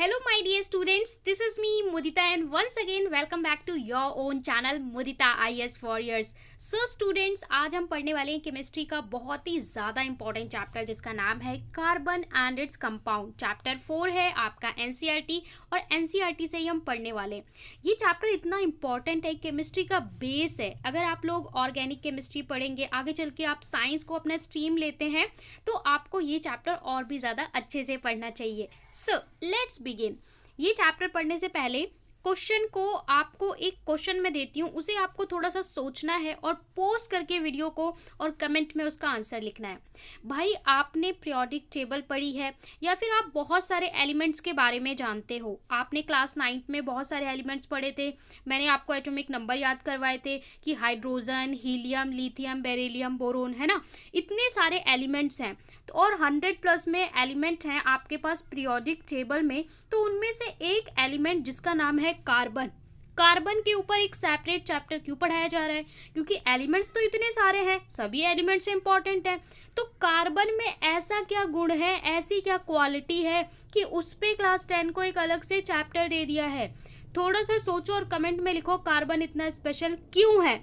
Hello my dear students, this is me Mudita and once again welcome back to your own channel Mudita IS Warriors. So students, आज हम पढ़ने वाले हैं chemistry का बहुत ही ज़्यादा इंपॉर्टेंट चैप्टर जिसका नाम है carbon and its compound. Chapter 4 है आपका एनसीईआरटी और एनसीईआरटी से ही हम पढ़ने वाले हैं। ये चैप्टर इतना इंपॉर्टेंट है, केमिस्ट्री का बेस है। अगर आप लोग ऑर्गेनिक केमिस्ट्री पढ़ेंगे, आगे चल के आप साइंस को अपना स्ट्रीम लेते हैं तो आपको ये चैप्टर और भी ज़्यादा अच्छे से पढ़ना चाहिए। So let's begin. ये चैप्टर पढ़ने से पहले क्वेश्चन को आपको एक क्वेश्चन में देती हूँ, उसे आपको थोड़ा सा सोचना है और पोस्ट करके वीडियो को और कमेंट में उसका आंसर लिखना है। भाई आपने पीरियोडिक टेबल पढ़ी है या फिर आप बहुत सारे एलिमेंट्स के बारे में जानते हो। आपने क्लास 9 में बहुत सारे एलिमेंट्स पढ़े थे, मैंने आपको एटॉमिक नंबर याद करवाए थे कि hydrogen, helium, lithium, beryllium, boron, है ना। इतने सारे एलिमेंट्स हैं तो और 100+ में एलिमेंट हैं आपके पास पीरियोडिक टेबल में। तो उनमें से एक एलिमेंट जिसका नाम है कार्बन, कार्बन के ऊपर एक सेपरेट चैप्टर क्यों पढ़ाया जा रहा है? क्योंकि एलिमेंट्स तो इतने सारे हैं, सभी एलिमेंट्स इंपॉर्टेंट हैं। तो कार्बन में ऐसा क्या गुण है, ऐसी क्या क्वालिटी है कि उस पे क्लास 10 को एक अलग से चैप्टर दे दिया है? थोड़ा सा सोचो और कमेंट में लिखो कार्बन इतना स्पेशल क्यों है,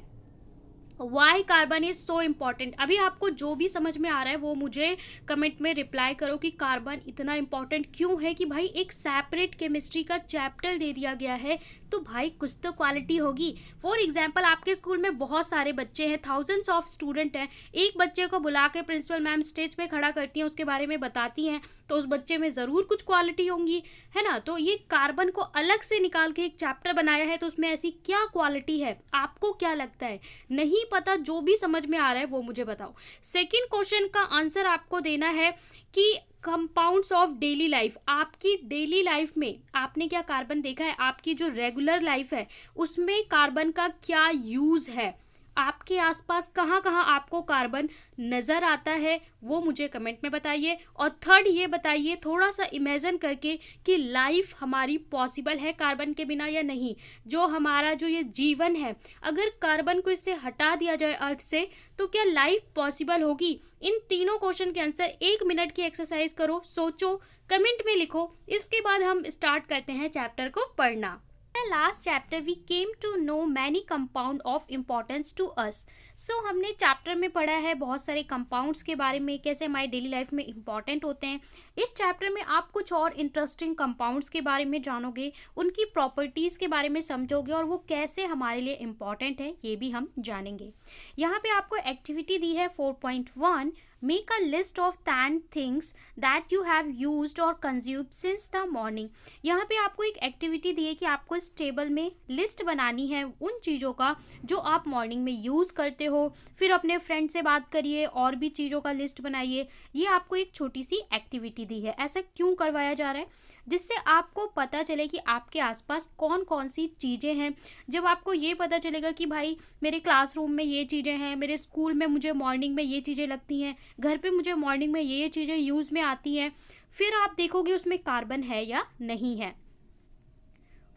why carbon is so important. अभी आपको जो भी समझ में आ रहा है वो मुझे कमेंट में रिप्लाई करो कि कार्बन इतना इम्पॉर्टेंट क्यों है कि भाई एक सेपरेट केमिस्ट्री का चैप्टर दे दिया गया है तो भाई कुछ तो क्वालिटी होगी। फॉर एग्जाम्पल आपके स्कूल में बहुत सारे बच्चे हैं, थाउजेंड्स ऑफ स्टूडेंट हैं, एक बच्चे को बुला के प्रिंसिपल मैम स्टेज पे खड़ा करती हैं, उसके बारे में बताती हैं तो उस बच्चे में ज़रूर कुछ क्वालिटी होंगी, है ना। तो ये कार्बन को अलग से निकाल के एक चैप्टर बनाया है तो उसमें ऐसी क्या क्वालिटी है, आपको क्या लगता है? नहीं पता, जो भी समझ में आ रहा है वो मुझे बताओ। सेकंड क्वेश्चन का आंसर आपको देना है कि कंपाउंड्स ऑफ डेली लाइफ, आपकी डेली लाइफ में आपने क्या कार्बन देखा है? आपकी जो रेगुलर लाइफ है उसमें कार्बन का क्या यूज है? आपके आसपास कहाँ कहाँ आपको कार्बन नज़र आता है वो मुझे कमेंट में बताइए। और थर्ड ये बताइए थोड़ा सा इमेजिन करके कि लाइफ हमारी पॉसिबल है कार्बन के बिना या नहीं। जो हमारा जो ये जीवन है, अगर कार्बन को इससे हटा दिया जाए अर्थ से तो क्या लाइफ पॉसिबल होगी? इन तीनों क्वेश्चन के आंसर 1 मिनट की एक्सरसाइज करो, सोचो, कमेंट में लिखो। इसके बाद हम स्टार्ट करते हैं चैप्टर को पढ़ना। Last chapter we came to know many compound of importance to us. So हमने चैप्टर में पढ़ा है बहुत सारे कंपाउंड्स के बारे में, कैसे हमारी डेली लाइफ में इंपॉर्टेंट होते हैं। इस चैप्टर में आप कुछ और इंटरेस्टिंग कंपाउंड्स के बारे में जानोगे, उनकी प्रॉपर्टीज़ के बारे में समझोगे और वो कैसे हमारे लिए इम्पॉर्टेंट है ये भी हम जानेंगे। यहाँ पे आपको एक्टिविटी दी है 4.1, make a list of 10 things that you have used और कंज्यूम्ड सिंस द मॉर्निंग। यहाँ पे आपको एक एक्टिविटी दी है कि आपको इस टेबल में लिस्ट बनानी है उन चीज़ों का जो आप मॉर्निंग में यूज़ करते हो। फिर अपने फ्रेंड से बात करिए और भी चीज़ों का लिस्ट बनाइए। ये आपको एक छोटी सी एक्टिविटी दी है। ऐसा क्यों करवाया जा रहा है? जिससे आपको पता चले कि आपके आसपास कौन कौन सी चीज़ें हैं। जब आपको ये पता चलेगा कि भाई मेरे क्लासरूम में ये चीज़ें हैं, मेरे स्कूल में मुझे मॉर्निंग में ये चीज़ें लगती हैं, घर पे मुझे मॉर्निंग में ये चीज़ें यूज़ में आती हैं, फिर आप देखोगे उसमें कार्बन है या नहीं है।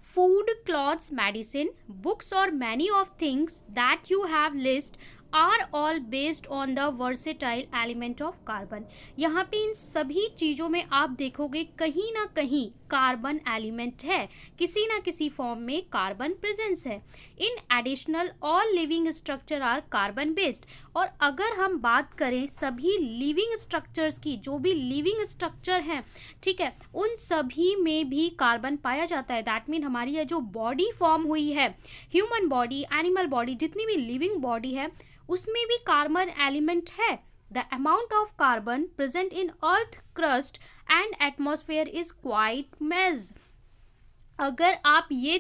फूड, क्लॉथ्स, मेडिसिन, बुक्स और many of things that you have list are all based on the versatile element of carbon. यहाँ पे इन सभी चीज़ों में आप देखोगे कहीं ना कहीं कार्बन एलिमेंट है, किसी ना किसी फॉर्म में कार्बन प्रेजेंस है। In additional all living structure are carbon based. और अगर हम बात करें सभी लिविंग स्ट्रक्चर्स की, जो भी लिविंग स्ट्रक्चर हैं, ठीक है, उन सभी में भी कार्बन पाया जाता है। दैट मीन हमारी ये जो बॉडी फॉर्म हुई है, ह्यूमन बॉडी, एनिमल बॉडी, जितनी भी लिविंग बॉडी है उसमें भी कार्बन एलिमेंट है। The amount of carbon present in earth crust and atmosphere is quite मेज। अगर आप ये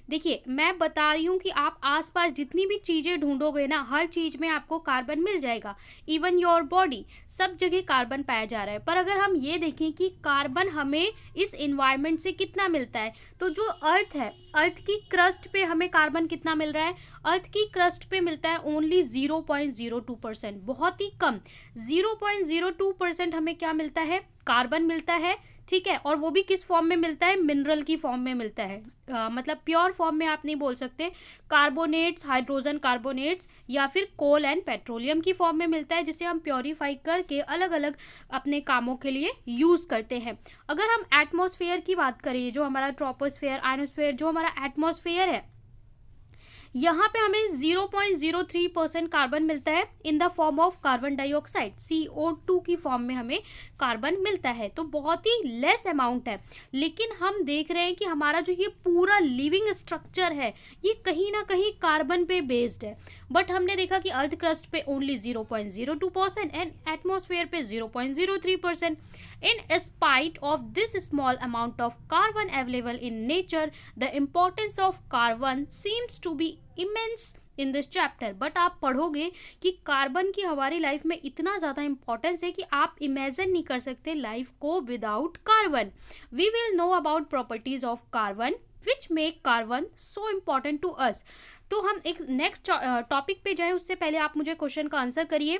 देखिए मैं बता रही हूँ कि आप आसपास जितनी भी चीज़ें ढूंढोगे ना, हर चीज़ में आपको कार्बन मिल जाएगा। इवन योर बॉडी, सब जगह कार्बन पाया जा रहा है। पर अगर हम ये देखें कि कार्बन हमें इस इन्वायरमेंट से कितना मिलता है, तो जो अर्थ है, अर्थ की क्रस्ट पे हमें कार्बन कितना मिल रहा है? अर्थ की क्रस्ट पे मिलता है ओनली 0.02%, बहुत ही कम। 0.02% हमें क्या मिलता है? कार्बन मिलता है, ठीक है, और वो भी किस फॉर्म में मिलता है, मिनरल की फॉर्म में मिलता है। मतलब प्योर फॉर्म में आप नहीं बोल सकते, कार्बोनेट्स, हाइड्रोजन कार्बोनेट्स या फिर कोल एंड पेट्रोलियम की फॉर्म में मिलता है, जिसे हम प्योरीफाई करके अलग अलग अपने कामों के लिए यूज़ करते हैं। अगर हम एटमॉस्फेयर की बात करें, जो हमारा ट्रोपोस्फेयर, आयनोस्फेयर, जो हमारा एटमॉस्फेयर है, यहाँ पे हमें 0.03% कार्बन मिलता है in the form of carbon dioxide, CO2 की फॉर्म में हमें कार्बन मिलता है। तो बहुत ही लेस अमाउंट है, लेकिन हम देख रहे हैं कि हमारा जो ये पूरा लिविंग स्ट्रक्चर है ये कहीं ना कहीं कार्बन पे बेस्ड है। बट हमने देखा कि अर्थ क्रस्ट पे ओनली 0.02% एंड एटमॉस्फेयर पे 0.03%। In spite of this small amount of carbon available in nature, the importance of carbon seems to be immense in this chapter. But आप पढ़ोगे कि कार्बन की हमारी लाइफ में इतना ज़्यादा इंपॉर्टेंस है कि आप इमेजिन नहीं कर सकते लाइफ को without carbon. We will know about properties of carbon which make carbon so important to us. तो हम एक नेक्स्ट टॉपिक पे जाएं, उससे पहले आप मुझे क्वेश्चन का आंसर करिए।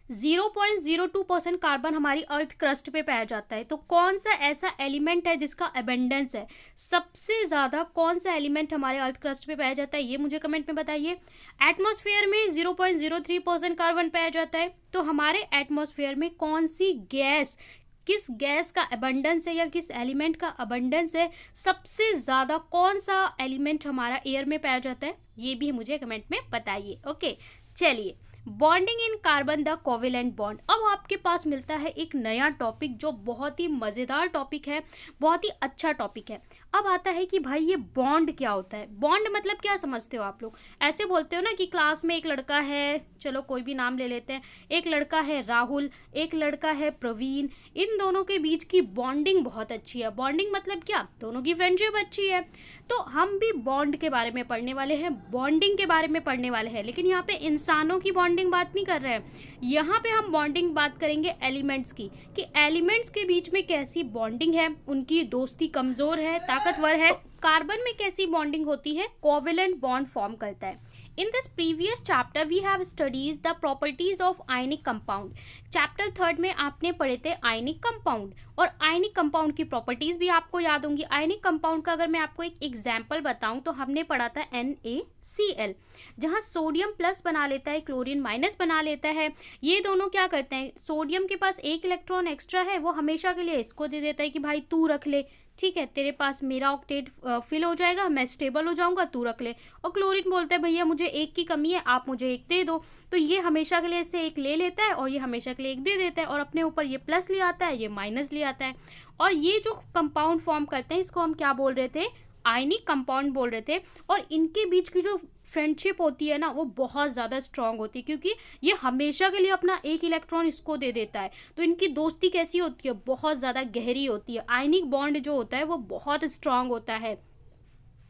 0.02% कार्बन हमारी अर्थ क्रस्ट पे पाया जाता है। तो कौन सा ऐसा एलिमेंट है जिसका अबेंडेंस है, सबसे ज़्यादा कौन सा एलिमेंट हमारे अर्थ क्रस्ट पे पाया जाता है, ये मुझे कमेंट में बताइए। एटमॉस्फेयर में 0.03% कार्बन पाया जाता है। तो हमारे एटमॉस्फेयर में कौन सी गैस, किस गैस का अबंडेंस है या किस एलिमेंट का अबंडेंस है, सबसे ज़्यादा कौन सा एलिमेंट हमारा एयर में पाया जाता है, ये भी मुझे कमेंट में बताइए। ओके, चलिए, bonding in carbon the covalent bond. अब आपके पास मिलता है एक नया टॉपिक जो बहुत ही मज़ेदार टॉपिक है, बहुत ही अच्छा टॉपिक है। अब आता है कि भाई ये बॉन्ड क्या होता है। बॉन्ड मतलब क्या समझते हो आप लोग? ऐसे बोलते हो ना कि क्लास में एक लड़का है, चलो कोई भी नाम ले लेते हैं, एक लड़का है राहुल, एक लड़का है प्रवीण, इन दोनों के बीच की बॉन्डिंग बहुत अच्छी है। बॉन्डिंग मतलब क्या, दोनों की फ्रेंडशिप अच्छी है। तो हम भी बॉन्ड के बारे में पढ़ने वाले हैं, बॉन्डिंग के बारे में पढ़ने वाले हैं, लेकिन यहाँ पे इंसानों की बॉन्डिंग बात नहीं कर रहे हैं। यहाँ पे हम बॉन्डिंग बात करेंगे एलिमेंट्स की, कि एलिमेंट्स के बीच में कैसी बॉन्डिंग है, उनकी दोस्ती कमजोर है, ताकतवर है। कार्बन में कैसी बॉन्डिंग होती है, कोवेलेंट बॉन्ड फॉर्म करता है। In this previous chapter we have studied the properties of ionic compound. Chapter 3 में आपने पढ़े थे आयनिक कंपाउंड, और आयनिक कंपाउंड की प्रॉपर्टीज भी आपको याद होंगी। आयनिक कंपाउंड का अगर मैं आपको एक एग्जांपल बताऊं तो हमने पढ़ा था NaCl, जहां सोडियम प्लस बना लेता है, क्लोरीन माइनस बना लेता है। ये दोनों क्या करते हैं, सोडियम के पास एक इलेक्ट्रॉन एक्स्ट्रा है, वो हमेशा के लिए इसको दे देता है कि भाई तू रख ले, ठीक है, तेरे पास मेरा ऑक्टेट फिल हो जाएगा, मैं स्टेबल हो जाऊंगा, तू रख ले। और क्लोरीन बोलता है भैया मुझे एक की कमी है, आप मुझे एक दे दो। तो ये हमेशा के लिए इससे एक ले लेता है और ये हमेशा के लिए एक दे देता है, और अपने ऊपर ये प्लस ले आता है, ये माइनस ले आता है। और ये जो कंपाउंड फॉर्म करते हैं इसको हम क्या बोल रहे थे, आयनिक कंपाउंड बोल रहे थे। और इनके बीच की जो फ्रेंडशिप होती है ना, वो बहुत ज़्यादा स्ट्रांग होती है, क्योंकि ये हमेशा के लिए अपना एक इलेक्ट्रॉन इसको दे देता है। तो इनकी दोस्ती कैसी होती है, बहुत ज़्यादा गहरी होती है। आयनिक बॉन्ड जो होता है वो बहुत स्ट्रांग होता है।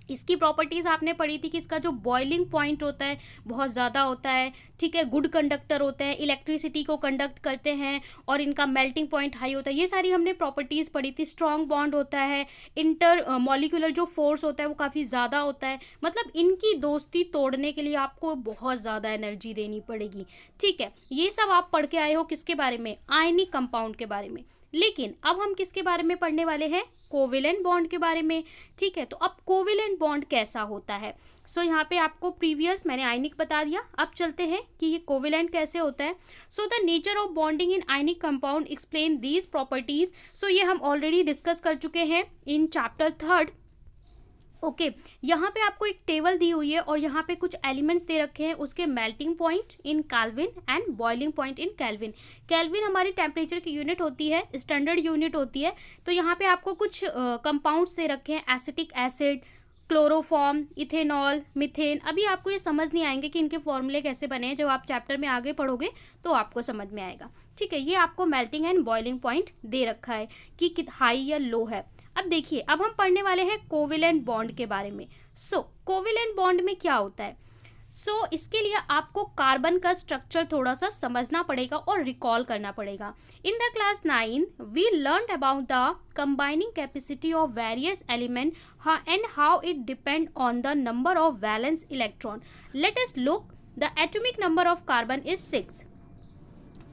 इसकी प्रॉपर्टीज़ आपने पढ़ी थी कि इसका जो बॉइलिंग पॉइंट होता है बहुत ज़्यादा होता है, ठीक है, गुड कंडक्टर होते हैं, इलेक्ट्रिसिटी को कंडक्ट करते हैं, और इनका मेल्टिंग पॉइंट हाई होता है। ये सारी हमने प्रॉपर्टीज़ पढ़ी थी। स्ट्रॉन्ग बॉन्ड होता है, इंटर मॉलिक्यूलर जो फोर्स होता है वो काफ़ी ज़्यादा होता है। मतलब इनकी दोस्ती तोड़ने के लिए आपको बहुत ज़्यादा एनर्जी देनी पड़ेगी, ठीक है। ये सब आप पढ़ के आए हो किसके बारे में, आयनिक कंपाउंड के बारे में। लेकिन अब हम किसके बारे में पढ़ने वाले हैं, कोवेलेंट बॉन्ड के बारे में, ठीक है। तो अब कोवेलेंट बॉन्ड कैसा होता है, सो यहाँ पे आपको प्रीवियस मैंने आयनिक बता दिया, अब चलते हैं कि ये कोवेलेंट कैसे होता है। So the nature of bonding in ionic compound explain these properties. So ये हम ऑलरेडी डिस्कस कर चुके हैं इन चैप्टर 3। ओके, यहाँ पे आपको एक टेबल दी हुई है और यहाँ पे कुछ एलिमेंट्स दे रखे हैं, उसके melting point in kelvin and boiling point in kelvin. Kelvin हमारी टेम्परेचर की यूनिट होती है, स्टैंडर्ड यूनिट होती है। तो यहाँ पे आपको कुछ कंपाउंड्स दे रखे हैं, acetic acid, chloroform, ethanol, methane. अभी आपको ये समझ नहीं आएंगे कि इनके फॉर्मूले कैसे बने हैं, जब आप चैप्टर में आगे पढ़ोगे तो आपको समझ में आएगा, ठीक है। ये आपको मेल्टिंग एंड बॉइलिंग पॉइंट दे रखा है कि हाई या लो है। अब देखिए, अब हम पढ़ने वाले हैं कोवेलेंट बॉन्ड के बारे में। सो कोवेलेंट बॉन्ड में क्या होता है, इसके लिए आपको कार्बन का स्ट्रक्चर थोड़ा सा समझना पड़ेगा और रिकॉल करना पड़ेगा। In the class 9 we learn about the combining capacity of various element and how it depend on the number of valence electron. Let us look, the atomic number of carbon is 6।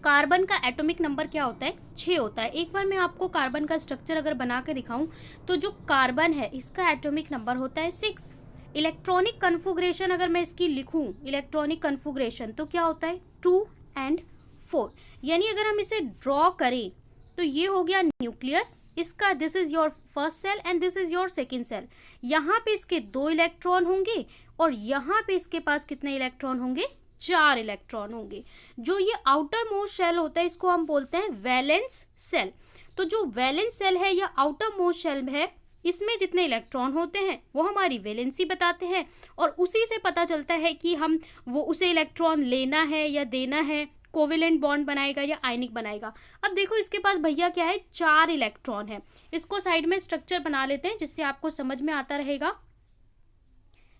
Carbon का atomic number क्या होता है, 6 होता है। एक बार मैं आपको carbon का स्ट्रक्चर अगर बना के दिखाऊं तो जो कार्बन है इसका एटॉमिक नंबर होता है 6। इलेक्ट्रॉनिक कन्फिग्रेशन अगर मैं इसकी लिखूं, इलेक्ट्रॉनिक कन्फिग्रेशन, तो क्या होता है 2 and 4। यानी अगर हम इसे ड्रॉ करें तो ये हो गया न्यूक्लियस, इसका this is your first shell and this is your second shell. यहाँ पे इसके 2 इलेक्ट्रॉन होंगे और यहाँ पे इसके पास कितने इलेक्ट्रॉन होंगे, 4 इलेक्ट्रॉन होंगे। जो ये आउटर मोस्ट शेल होता है इसको हम बोलते हैं वैलेंस सेल। तो जो वैलेंस सेल है या आउटर मोस्ट शेल है, इसमें जितने इलेक्ट्रॉन होते हैं वो हमारी वैलेंसी बताते हैं और उसी से पता चलता है कि हम वो उसे इलेक्ट्रॉन लेना है या देना है, कोवेलेंट बॉन्ड बनाएगा या आयनिक बनाएगा। अब देखो इसके पास भैया क्या है, 4 इलेक्ट्रॉन है। इसको साइड में स्ट्रक्चर बना लेते हैं जिससे आपको समझ में आता रहेगा।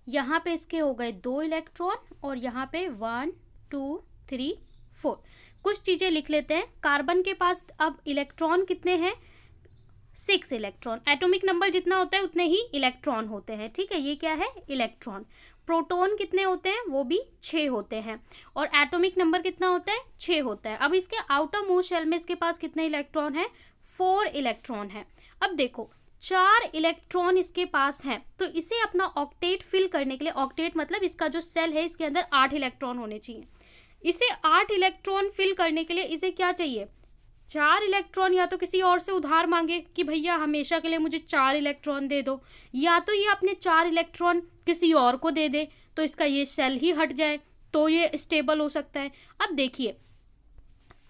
यहाँ पे इसके हो गए 2 इलेक्ट्रॉन और यहाँ पे 1 2 3 4। कुछ चीजें लिख लेते हैं। कार्बन के पास अब इलेक्ट्रॉन कितने हैं, 6 इलेक्ट्रॉन। एटॉमिक नंबर जितना होता है उतने ही इलेक्ट्रॉन होते हैं, ठीक है, ये क्या है इलेक्ट्रॉन। प्रोटॉन कितने होते हैं, वो भी 6 होते हैं और एटॉमिक नंबर कितना होता है, 6 होता है। अब इसके आउटर मोस्ट शेल में इसके पास कितने इलेक्ट्रॉन है, 4 इलेक्ट्रॉन है। अब देखो 4 इलेक्ट्रॉन इसके पास हैं तो इसे अपना ऑक्टेट फिल करने के लिए, ऑक्टेट मतलब इसका जो सेल है इसके अंदर 8 इलेक्ट्रॉन होने चाहिए। इसे 8 इलेक्ट्रॉन फिल करने के लिए इसे क्या चाहिए, 4 इलेक्ट्रॉन। या तो किसी और से उधार मांगे कि भैया हमेशा के लिए मुझे 4 इलेक्ट्रॉन दे दो, या तो ये अपने 4 इलेक्ट्रॉन किसी और को दे दे तो इसका ये सेल ही हट जाए तो ये स्टेबल हो सकता है। अब देखिए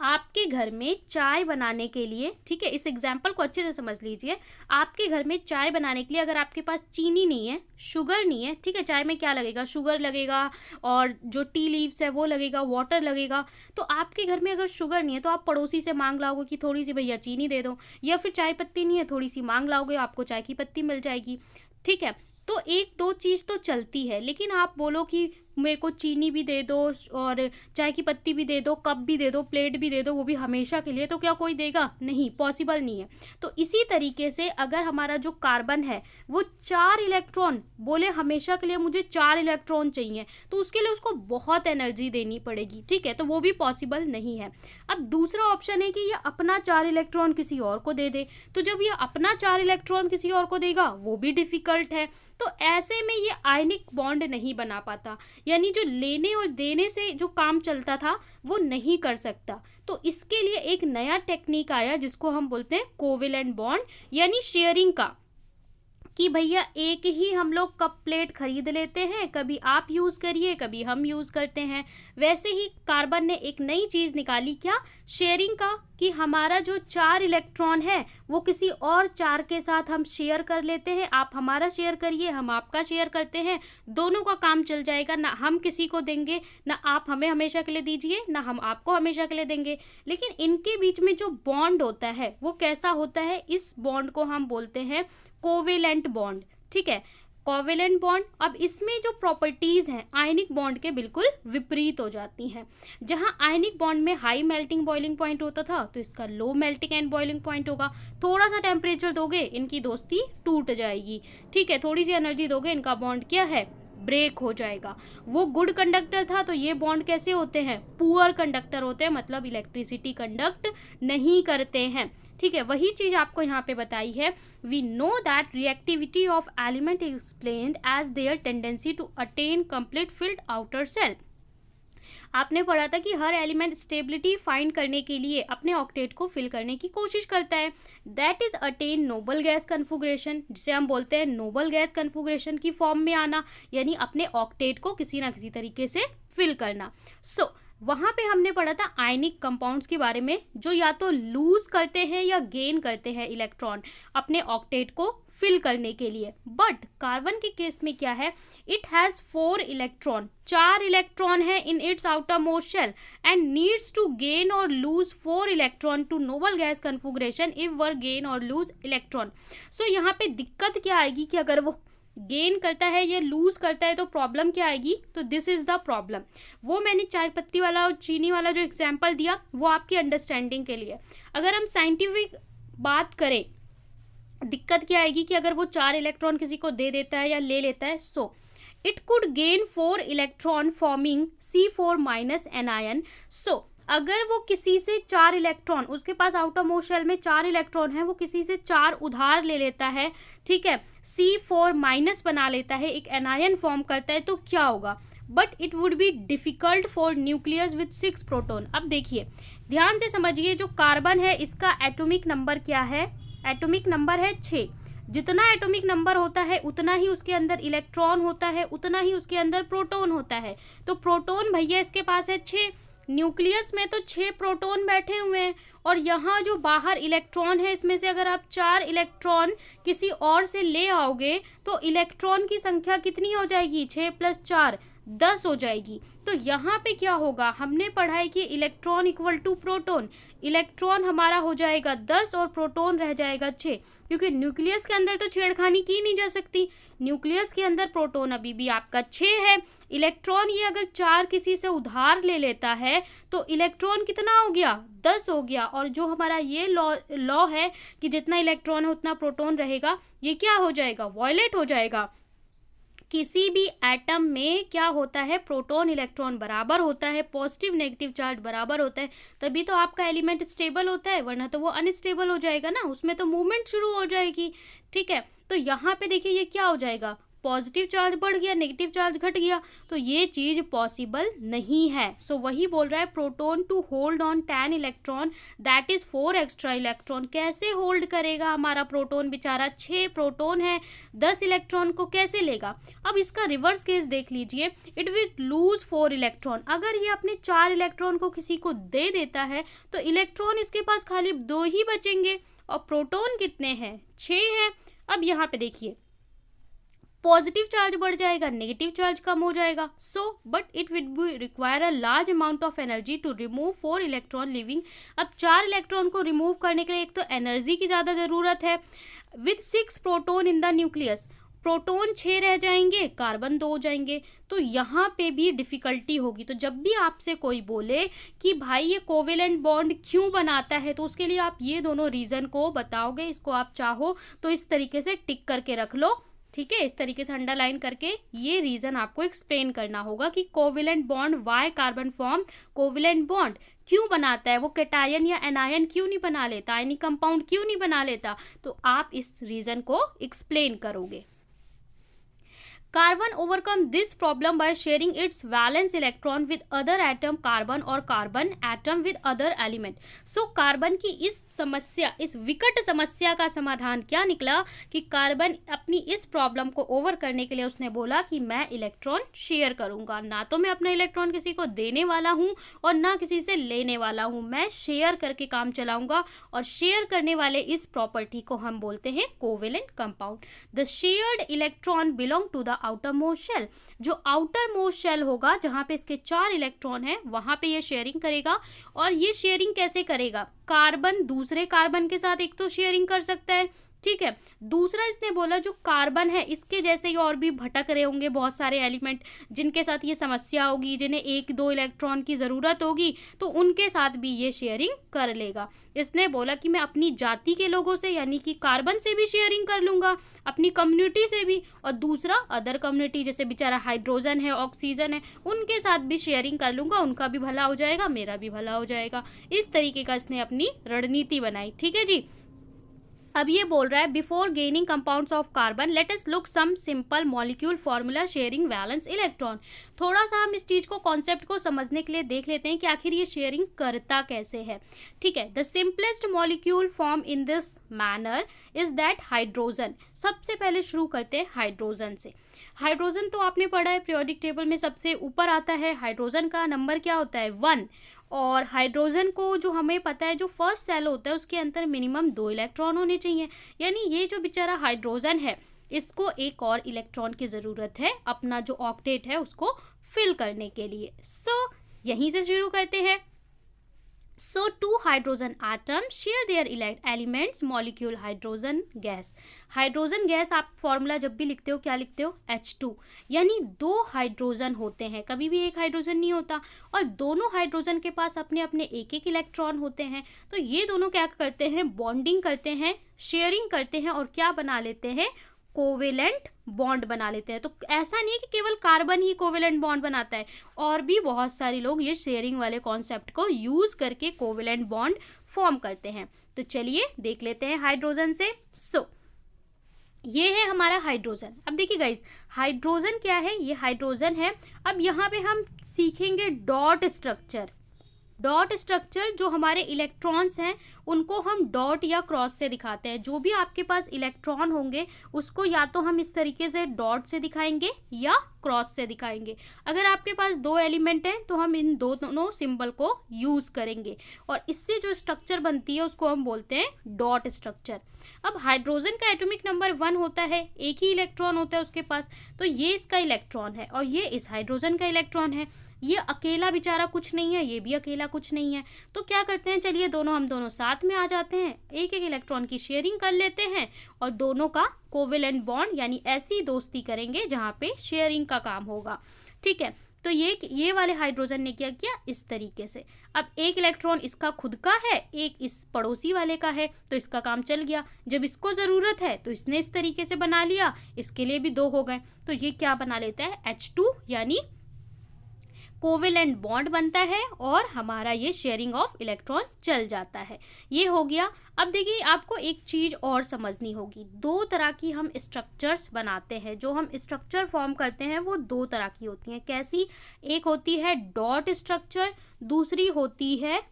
आपके घर में चाय बनाने के लिए, ठीक है, इस एग्जाम्पल को अच्छे से समझ लीजिए। आपके घर में चाय बनाने के लिए अगर आपके पास चीनी नहीं है, शुगर नहीं है, ठीक है, चाय में क्या लगेगा, शुगर लगेगा और जो टी लीव्स है वो लगेगा, वाटर लगेगा। तो आपके घर में अगर शुगर नहीं है तो आप पड़ोसी से मांग लाओगे कि थोड़ी सी भैया चीनी दे दो, या फिर चाय पत्ती नहीं है, थोड़ी सी मांग लाओगे, आपको चाय की पत्ती मिल जाएगी, ठीक है। तो 1-2 चीज़ तो चलती है, लेकिन आप बोलो कि मेरे को चीनी भी दे दो और चाय की पत्ती भी दे दो, कप भी दे दो, प्लेट भी दे दो, वो भी हमेशा के लिए, तो क्या कोई देगा, नहीं, पॉसिबल नहीं है। तो इसी तरीके से अगर हमारा जो कार्बन है वो 4 इलेक्ट्रॉन बोले हमेशा के लिए मुझे 4 इलेक्ट्रॉन चाहिए, तो उसके लिए उसको बहुत एनर्जी देनी पड़ेगी, ठीक है, तो वो भी पॉसिबल नहीं है। अब दूसरा ऑप्शन है कि ये अपना 4 इलेक्ट्रॉन किसी और को दे दे, तो जब ये अपना 4 इलेक्ट्रॉन किसी और को देगा वो भी डिफिकल्ट है। तो ऐसे में ये आयनिक बॉन्ड नहीं बना पाता, यानी जो लेने और देने से जो काम चलता था वो नहीं कर सकता। तो इसके लिए एक नया टेक्निक आया जिसको हम बोलते हैं कोवेलेंट बॉन्ड, यानी शेयरिंग का, कि भैया एक ही हम लोग कप प्लेट खरीद लेते हैं, कभी आप यूज़ करिए कभी हम यूज़ करते हैं। वैसे ही कार्बन ने एक नई चीज़ निकाली, क्या, शेयरिंग का, कि हमारा जो 4 इलेक्ट्रॉन है वो किसी और 4 के साथ हम शेयर कर लेते हैं। आप हमारा शेयर करिए, हम आपका शेयर करते हैं, दोनों का काम चल जाएगा, ना हम किसी को देंगे, ना आप हमें हमेशा के लिए दीजिए, ना हम आपको हमेशा के लिए देंगे। लेकिन इनके बीच में जो बॉन्ड होता है वो कैसा होता है, इस बॉन्ड को हम बोलते हैं कोवेलेंट बॉन्ड, ठीक है, कोवेलेंट बॉन्ड। अब इसमें जो प्रॉपर्टीज हैं आयनिक बॉन्ड के बिल्कुल विपरीत हो जाती हैं। जहां आयनिक बॉन्ड में हाई मेल्टिंग बॉइलिंग पॉइंट होता था तो इसका low melting and boiling point होगा। थोड़ा सा टेम्परेचर दोगे इनकी दोस्ती टूट जाएगी, ठीक है, थोड़ी सी एनर्जी दोगे इनका बॉन्ड क्या है, ब्रेक हो जाएगा। वो गुड कंडक्टर था तो ये बॉन्ड कैसे होते हैं, पुअर कंडक्टर होते हैं, मतलब इलेक्ट्रिसिटी कंडक्ट नहीं करते हैं, ठीक है। वही चीज आपको यहाँ पे बताई है, we know that reactivity of element is explained as their tendency to attain complete filled outer shell. आपने पढ़ा था कि हर एलिमेंट स्टेबिलिटी फाइंड करने के लिए अपने ऑक्टेट को फिल करने की कोशिश करता है, that is attain Nobel gas configuration, जिसे हम बोलते हैं नोबल गैस कन्फिग्रेशन की फॉर्म में आना, यानी अपने ऑक्टेट को किसी ना किसी तरीके से फिल करना। वहाँ पे हमने पढ़ा था आयनिक कंपाउंड्स के बारे में जो या तो लूज करते हैं या गेन करते हैं इलेक्ट्रॉन अपने ऑक्टेट को फिल करने के लिए। बट कार्बन के केस में क्या है, इट हैज 4 इलेक्ट्रॉन, 4 इलेक्ट्रॉन है in its outer most shell and needs to gain और lose 4 electron to noble gas configuration if were gain और लूज इलेक्ट्रॉन। सो यहाँ पे दिक्कत क्या आएगी कि अगर वो गेन करता है या लूज करता है तो प्रॉब्लम क्या आएगी, तो दिस इज द प्रॉब्लम। वो मैंने चाय पत्ती वाला और चीनी वाला जो एग्जाम्पल दिया वो आपकी अंडरस्टैंडिंग के लिए। अगर हम साइंटिफिक बात करें, दिक्कत क्या आएगी कि अगर वो 4 इलेक्ट्रॉन किसी को दे देता है या ले लेता है, so it could gain 4 electron forming C4- anion। सो अगर वो किसी से 4 इलेक्ट्रॉन, उसके पास आउटर मोस्ट शेल में 4 इलेक्ट्रॉन है, वो किसी से 4 उधार ले लेता है, ठीक है, C4- बना लेता है, एक एनायन फॉर्म करता है, तो क्या होगा? But it would be difficult for nucleus with 6 proton. अब देखिए ध्यान से समझिए, जो कार्बन है इसका एटॉमिक नंबर क्या है? एटॉमिक नंबर है 6। जितना एटॉमिक नंबर होता है उतना ही उसके अंदर इलेक्ट्रॉन होता है, उतना ही उसके अंदर प्रोटॉन होता है। तो प्रोटॉन भैया इसके पास है 6, न्यूक्लियस में तो 6 प्रोटॉन बैठे हुए हैं, और यहाँ जो बाहर इलेक्ट्रॉन है इसमें से अगर आप 4 इलेक्ट्रॉन किसी और से ले आओगे तो इलेक्ट्रॉन की संख्या कितनी हो जाएगी? 6 + 4 10 हो जाएगी। तो यहाँ पे क्या होगा? हमने पढ़ा है कि electron equal to proton, electron हमारा हो जाएगा 10 और प्रोटॉन रह जाएगा 6, क्योंकि न्यूक्लियस के अंदर तो छेड़खानी की नहीं जा सकती। न्यूक्लियस के अंदर प्रोटॉन अभी भी आपका 6 है, इलेक्ट्रॉन ये अगर 4 किसी से उधार ले लेता है तो इलेक्ट्रॉन कितना हो गया? 10 हो गया। और जो हमारा ये लॉ है कि जितना इलेक्ट्रॉन है उतना प्रोटॉन रहेगा, ये क्या हो जाएगा? वॉयलेट हो जाएगा। किसी भी एटम में क्या होता है? प्रोटॉन इलेक्ट्रॉन बराबर होता है, पॉजिटिव नेगेटिव चार्ज बराबर होता है, तभी तो आपका एलिमेंट स्टेबल होता है, वरना तो वो अनस्टेबल हो जाएगा ना, उसमें तो मूवमेंट शुरू हो जाएगी, ठीक है। तो यहाँ पे देखिए ये क्या हो जाएगा? पॉजिटिव चार्ज बढ़ गया, नेगेटिव चार्ज घट गया, तो ये चीज पॉसिबल नहीं है। सो वही बोल रहा है, proton to hold on 10 electron that is 4 extra electron. कैसे होल्ड करेगा हमारा प्रोटॉन? बेचारा 6 प्रोटॉन है, 10 इलेक्ट्रॉन को कैसे लेगा? अब इसका रिवर्स केस देख लीजिए, इट विल लूज 4 इलेक्ट्रॉन। अगर ये अपने 4 इलेक्ट्रॉन को किसी को दे देता है तो इलेक्ट्रॉन इसके पास खाली 2 ही बचेंगे, और प्रोटॉन कितने हैं? 6 हैं। अब यहाँ पे देखिए पॉजिटिव चार्ज बढ़ जाएगा, नेगेटिव चार्ज कम हो जाएगा। So but it will be require a large amount of energy to remove 4 electron living. अब 4 इलेक्ट्रॉन को रिमूव करने के लिए एक तो एनर्जी की ज़्यादा ज़रूरत है। With 6 proton in the nucleus, proton 6 रह जाएंगे, कार्बन 2 हो जाएंगे, तो यहाँ पे भी डिफिकल्टी होगी। तो जब भी आपसे कोई बोले कि भाई ये कोवेलेंट बॉन्ड क्यों बनाता है, तो उसके लिए आप ये दोनों रीज़न को बताओगे। इसको आप चाहो तो इस तरीके से टिक करके रख लो, ठीक है, इस तरीके से अंडरलाइन करके ये रीजन आपको एक्सप्लेन करना होगा कि covalent bond, why carbon form covalent bond क्यों बनाता है, वो कैटायन या एनायन क्यों नहीं बना लेता, आयनिक कंपाउंड क्यों नहीं बना लेता, तो आप इस रीजन को एक्सप्लेन करोगे। Carbon overcome this problem by sharing its valence electron with other atom carbon और carbon atom with other element. So carbon की इस समस्या, इस विकट समस्या का समाधान क्या निकला कि कार्बन अपनी इस प्रॉब्लम को ओवर करने के लिए उसने बोला कि मैं इलेक्ट्रॉन शेयर करूंगा, ना तो मैं अपना इलेक्ट्रॉन किसी को देने वाला हूं और ना किसी से लेने वाला हूं, मैं शेयर करके काम चलाऊंगा। और शेयर करने वाले इस प्रॉपर्टी को हम बोलते हैं covalent compound. The shared electron belong to the outer most shell. जो आउटर मोस्ट शेल होगा जहां पे इसके 4 इलेक्ट्रॉन है, वहां पे ये शेयरिंग करेगा। और ये शेयरिंग कैसे करेगा? कार्बन दूसरे कार्बन के साथ एक तो शेयरिंग कर सकता है, ठीक है। दूसरा इसने बोला जो कार्बन है इसके जैसे ही और भी भटक रहे होंगे बहुत सारे एलिमेंट जिनके साथ ये समस्या होगी, जिन्हें 1-2 इलेक्ट्रॉन की ज़रूरत होगी, तो उनके साथ भी ये शेयरिंग कर लेगा। इसने बोला कि मैं अपनी जाति के लोगों से यानी कि कार्बन से भी शेयरिंग कर लूँगा, अपनी कम्युनिटी से भी, और दूसरा अदर कम्युनिटी जैसे बेचारा हाइड्रोजन है, ऑक्सीजन है, उनके साथ भी शेयरिंग कर लूँगा, उनका भी भला हो जाएगा, मेरा भी भला हो जाएगा। इस तरीके का इसने अपनी रणनीति बनाई, ठीक है जी। अब ये बोल रहा है before gaining compounds of carbon let us look some simple molecule formula sharing valence electron. थोड़ा सा हम इस चीज को कॉन्सेप्ट को समझने के लिए देख लेते हैं कि आखिर ये शेयरिंग करता कैसे है, ठीक है। The simplest molecule form in this manner is that hydrogen. सबसे पहले शुरू करते हैं हाइड्रोजन से। हाइड्रोजन तो आपने पढ़ा है पीरियोडिक टेबल में सबसे ऊपर आता है। हाइड्रोजन का नंबर क्या होता है? 1। और हाइड्रोजन को जो हमें पता है जो फर्स्ट सेल होता है उसके अंदर मिनिमम 2 इलेक्ट्रॉन होने चाहिए, यानी ये जो बेचारा हाइड्रोजन है इसको एक और इलेक्ट्रॉन की ज़रूरत है अपना जो ऑक्टेट है उसको फिल करने के लिए। सो यहीं से शुरू करते हैं। So two hydrogen atoms share their elements molecule hydrogen gas। Hydrogen gas आप फॉर्मूला जब भी लिखते हो क्या लिखते हो? H2, यानी 2 हाइड्रोजन होते हैं, कभी भी एक हाइड्रोजन नहीं होता, और दोनों हाइड्रोजन के पास अपने अपने एक इलेक्ट्रॉन होते हैं। तो ये दोनों क्या करते हैं? बॉन्डिंग करते हैं, शेयरिंग करते हैं और क्या बना लेते हैं? कोवेलेंट बॉन्ड बना लेते हैं। तो ऐसा नहीं है कि केवल कार्बन ही कोवेलेंट बॉन्ड बनाता है, और भी बहुत सारे लोग ये शेयरिंग वाले कॉन्सेप्ट को यूज करके कोवेलेंट बॉन्ड फॉर्म करते हैं। तो चलिए देख लेते हैं हाइड्रोजन से। ये है हमारा हाइड्रोजन। अब देखिए गाइस, हाइड्रोजन क्या है, ये हाइड्रोजन है। अब यहाँ पे हम सीखेंगे डॉट स्ट्रक्चर। डॉट स्ट्रक्चर, जो हमारे इलेक्ट्रॉन्स हैं उनको हम डॉट या क्रॉस से दिखाते हैं। जो भी आपके पास इलेक्ट्रॉन होंगे उसको या तो हम इस तरीके से डॉट से दिखाएंगे या क्रॉस से दिखाएंगे। अगर आपके पास दो एलिमेंट हैं तो हम इन दोनों सिंबल को यूज करेंगे, और इससे जो स्ट्रक्चर बनती है उसको हम बोलते हैं डॉट स्ट्रक्चर। अब हाइड्रोजन का एटॉमिक नंबर 1 होता है, एक ही इलेक्ट्रॉन होता है उसके पास। तो ये इसका इलेक्ट्रॉन है और ये इस हाइड्रोजन का इलेक्ट्रॉन है। ये अकेला बेचारा कुछ नहीं है, ये भी अकेला कुछ नहीं है। तो क्या करते हैं, चलिए हम दोनों साथ में आ जाते हैं, एक एक इलेक्ट्रॉन की शेयरिंग कर लेते हैं और दोनों का कोवेलेंट बॉन्ड यानी ऐसी दोस्ती करेंगे जहाँ पे शेयरिंग का काम होगा। ठीक है, तो ये वाले हाइड्रोजन ने क्या किया, इस तरीके से। अब एक इलेक्ट्रॉन इसका खुद का है, एक इस पड़ोसी वाले का है, तो इसका काम चल गया। जब इसको ज़रूरत है तो इसने इस तरीके से बना लिया, इसके लिए भी 2 हो गए। तो ये क्या बना लेता है, H2 यानी कोवेलेंट बॉन्ड बनता है और हमारा ये शेयरिंग ऑफ इलेक्ट्रॉन चल जाता है। ये हो गया। अब देखिए, आपको एक चीज़ और समझनी होगी। 2 तरह की हम स्ट्रक्चर्स बनाते हैं, जो हम स्ट्रक्चर फॉर्म करते हैं वो 2 तरह की होती हैं। कैसी, एक होती है डॉट स्ट्रक्चर, दूसरी होती है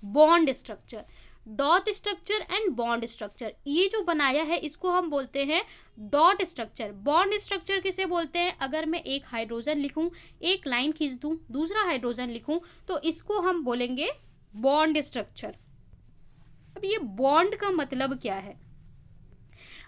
bond structure. Dot structure and bond structure, ये जो बनाया है इसको हम बोलते हैं डॉट स्ट्रक्चर। बॉन्ड स्ट्रक्चर किसे बोलते हैं, अगर मैं एक हाइड्रोजन लिखूं, एक लाइन खींच दूं, दूसरा हाइड्रोजन लिखूं, तो इसको हम बोलेंगे बॉन्ड स्ट्रक्चर। अब ये बॉन्ड का मतलब क्या है,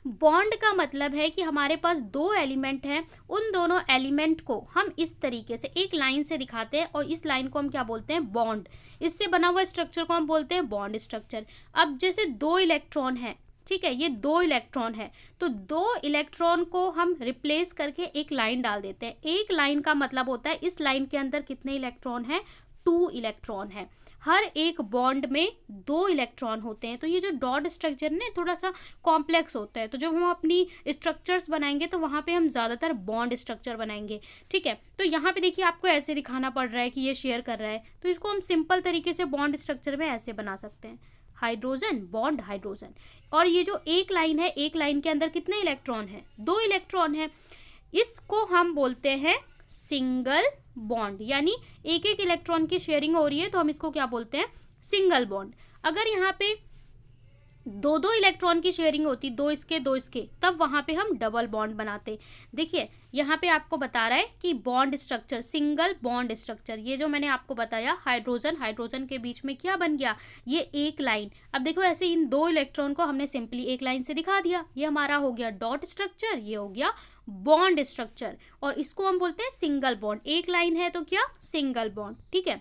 बॉन्ड का मतलब है कि हमारे पास 2 एलिमेंट हैं, उन दोनों एलिमेंट को हम इस तरीके से एक लाइन से दिखाते हैं और इस लाइन को हम क्या बोलते हैं, बॉन्ड। इससे बना हुआ स्ट्रक्चर को हम बोलते हैं बॉन्ड स्ट्रक्चर। अब जैसे 2 इलेक्ट्रॉन है, ठीक है, ये 2 इलेक्ट्रॉन है, तो 2 इलेक्ट्रॉन को हम रिप्लेस करके एक लाइन डाल देते हैं। एक लाइन का मतलब होता है इस लाइन के अंदर कितने इलेक्ट्रॉन है, 2 इलेक्ट्रॉन है। हर एक बॉन्ड में 2 इलेक्ट्रॉन होते हैं। तो ये जो डॉट स्ट्रक्चर है थोड़ा सा कॉम्प्लेक्स होता है, तो जब हम अपनी स्ट्रक्चर्स बनाएंगे तो वहाँ पे हम ज़्यादातर बॉन्ड स्ट्रक्चर बनाएंगे। ठीक है, तो यहाँ पे देखिए आपको ऐसे दिखाना पड़ रहा है कि ये शेयर कर रहा है, तो इसको हम सिंपल तरीके से बॉन्ड स्ट्रक्चर में ऐसे बना सकते हैं, हाइड्रोजन बॉन्ड हाइड्रोजन। और ये जो एक लाइन है, एक लाइन के अंदर कितने इलेक्ट्रॉन है, 2 इलेक्ट्रॉन है। इसको हम बोलते हैं सिंगल बॉन्ड, यानी एक एक इलेक्ट्रॉन की शेयरिंग हो रही है तो हम इसको क्या बोलते हैं, सिंगल बॉन्ड। अगर यहाँ पे 2 इलेक्ट्रॉन की शेयरिंग होती, 2 इसके 2 इसके, तब वहां पे हम डबल बॉन्ड बनाते। देखिए यहाँ पे आपको बता रहा है कि bond structure, single bond structure, ये जो मैंने आपको बताया हाइड्रोजन हाइड्रोजन के बीच में क्या बन गया, ये एक लाइन। अब देखो ऐसे इन 2 इलेक्ट्रॉन को हमने सिंपली एक लाइन से दिखा दिया, ये हमारा हो गया डॉट स्ट्रक्चर, ये हो गया बॉन्ड स्ट्रक्चर, और इसको हम बोलते हैं सिंगल बॉन्ड। एक लाइन है तो क्या, सिंगल बॉन्ड। ठीक है,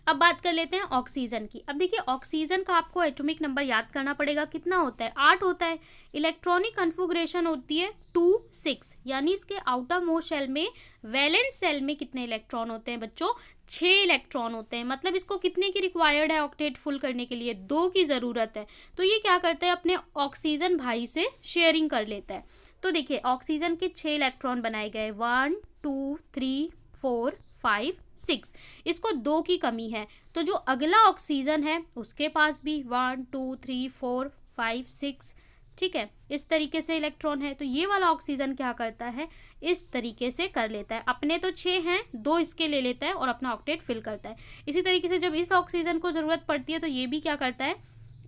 अब बात कर लेते हैं ऑक्सीजन की। अब देखिए ऑक्सीजन का आपको एटॉमिक नंबर याद करना पड़ेगा, कितना होता है, 8 होता है। इलेक्ट्रॉनिक कन्फिगरेशन होती है 2 6, यानी इसके आउटर मोस्ट शेल में, वैलेंस सेल में कितने इलेक्ट्रॉन होते हैं बच्चों, 6 इलेक्ट्रॉन होते हैं। मतलब इसको कितने की रिक्वायर्ड है ऑक्टेट फुल करने के लिए, 2 की ज़रूरत है। तो ये क्या करता है, अपने ऑक्सीजन भाई से शेयरिंग कर लेता है। तो देखिए ऑक्सीजन के 6 इलेक्ट्रॉन बनाए गए, 1 2 3 4 5 6, इसको 2 की कमी है, तो जो अगला ऑक्सीजन है उसके पास भी 1 2 3 4 5 6, ठीक है, इस तरीके से इलेक्ट्रॉन है। तो ये वाला ऑक्सीजन क्या करता है, इस तरीके से कर लेता है, अपने तो 6 हैं, 2 इसके ले लेता है और अपना ऑक्टेट फिल करता है। इसी तरीके से जब इस ऑक्सीजन को ज़रूरत पड़ती है तो ये भी क्या करता है,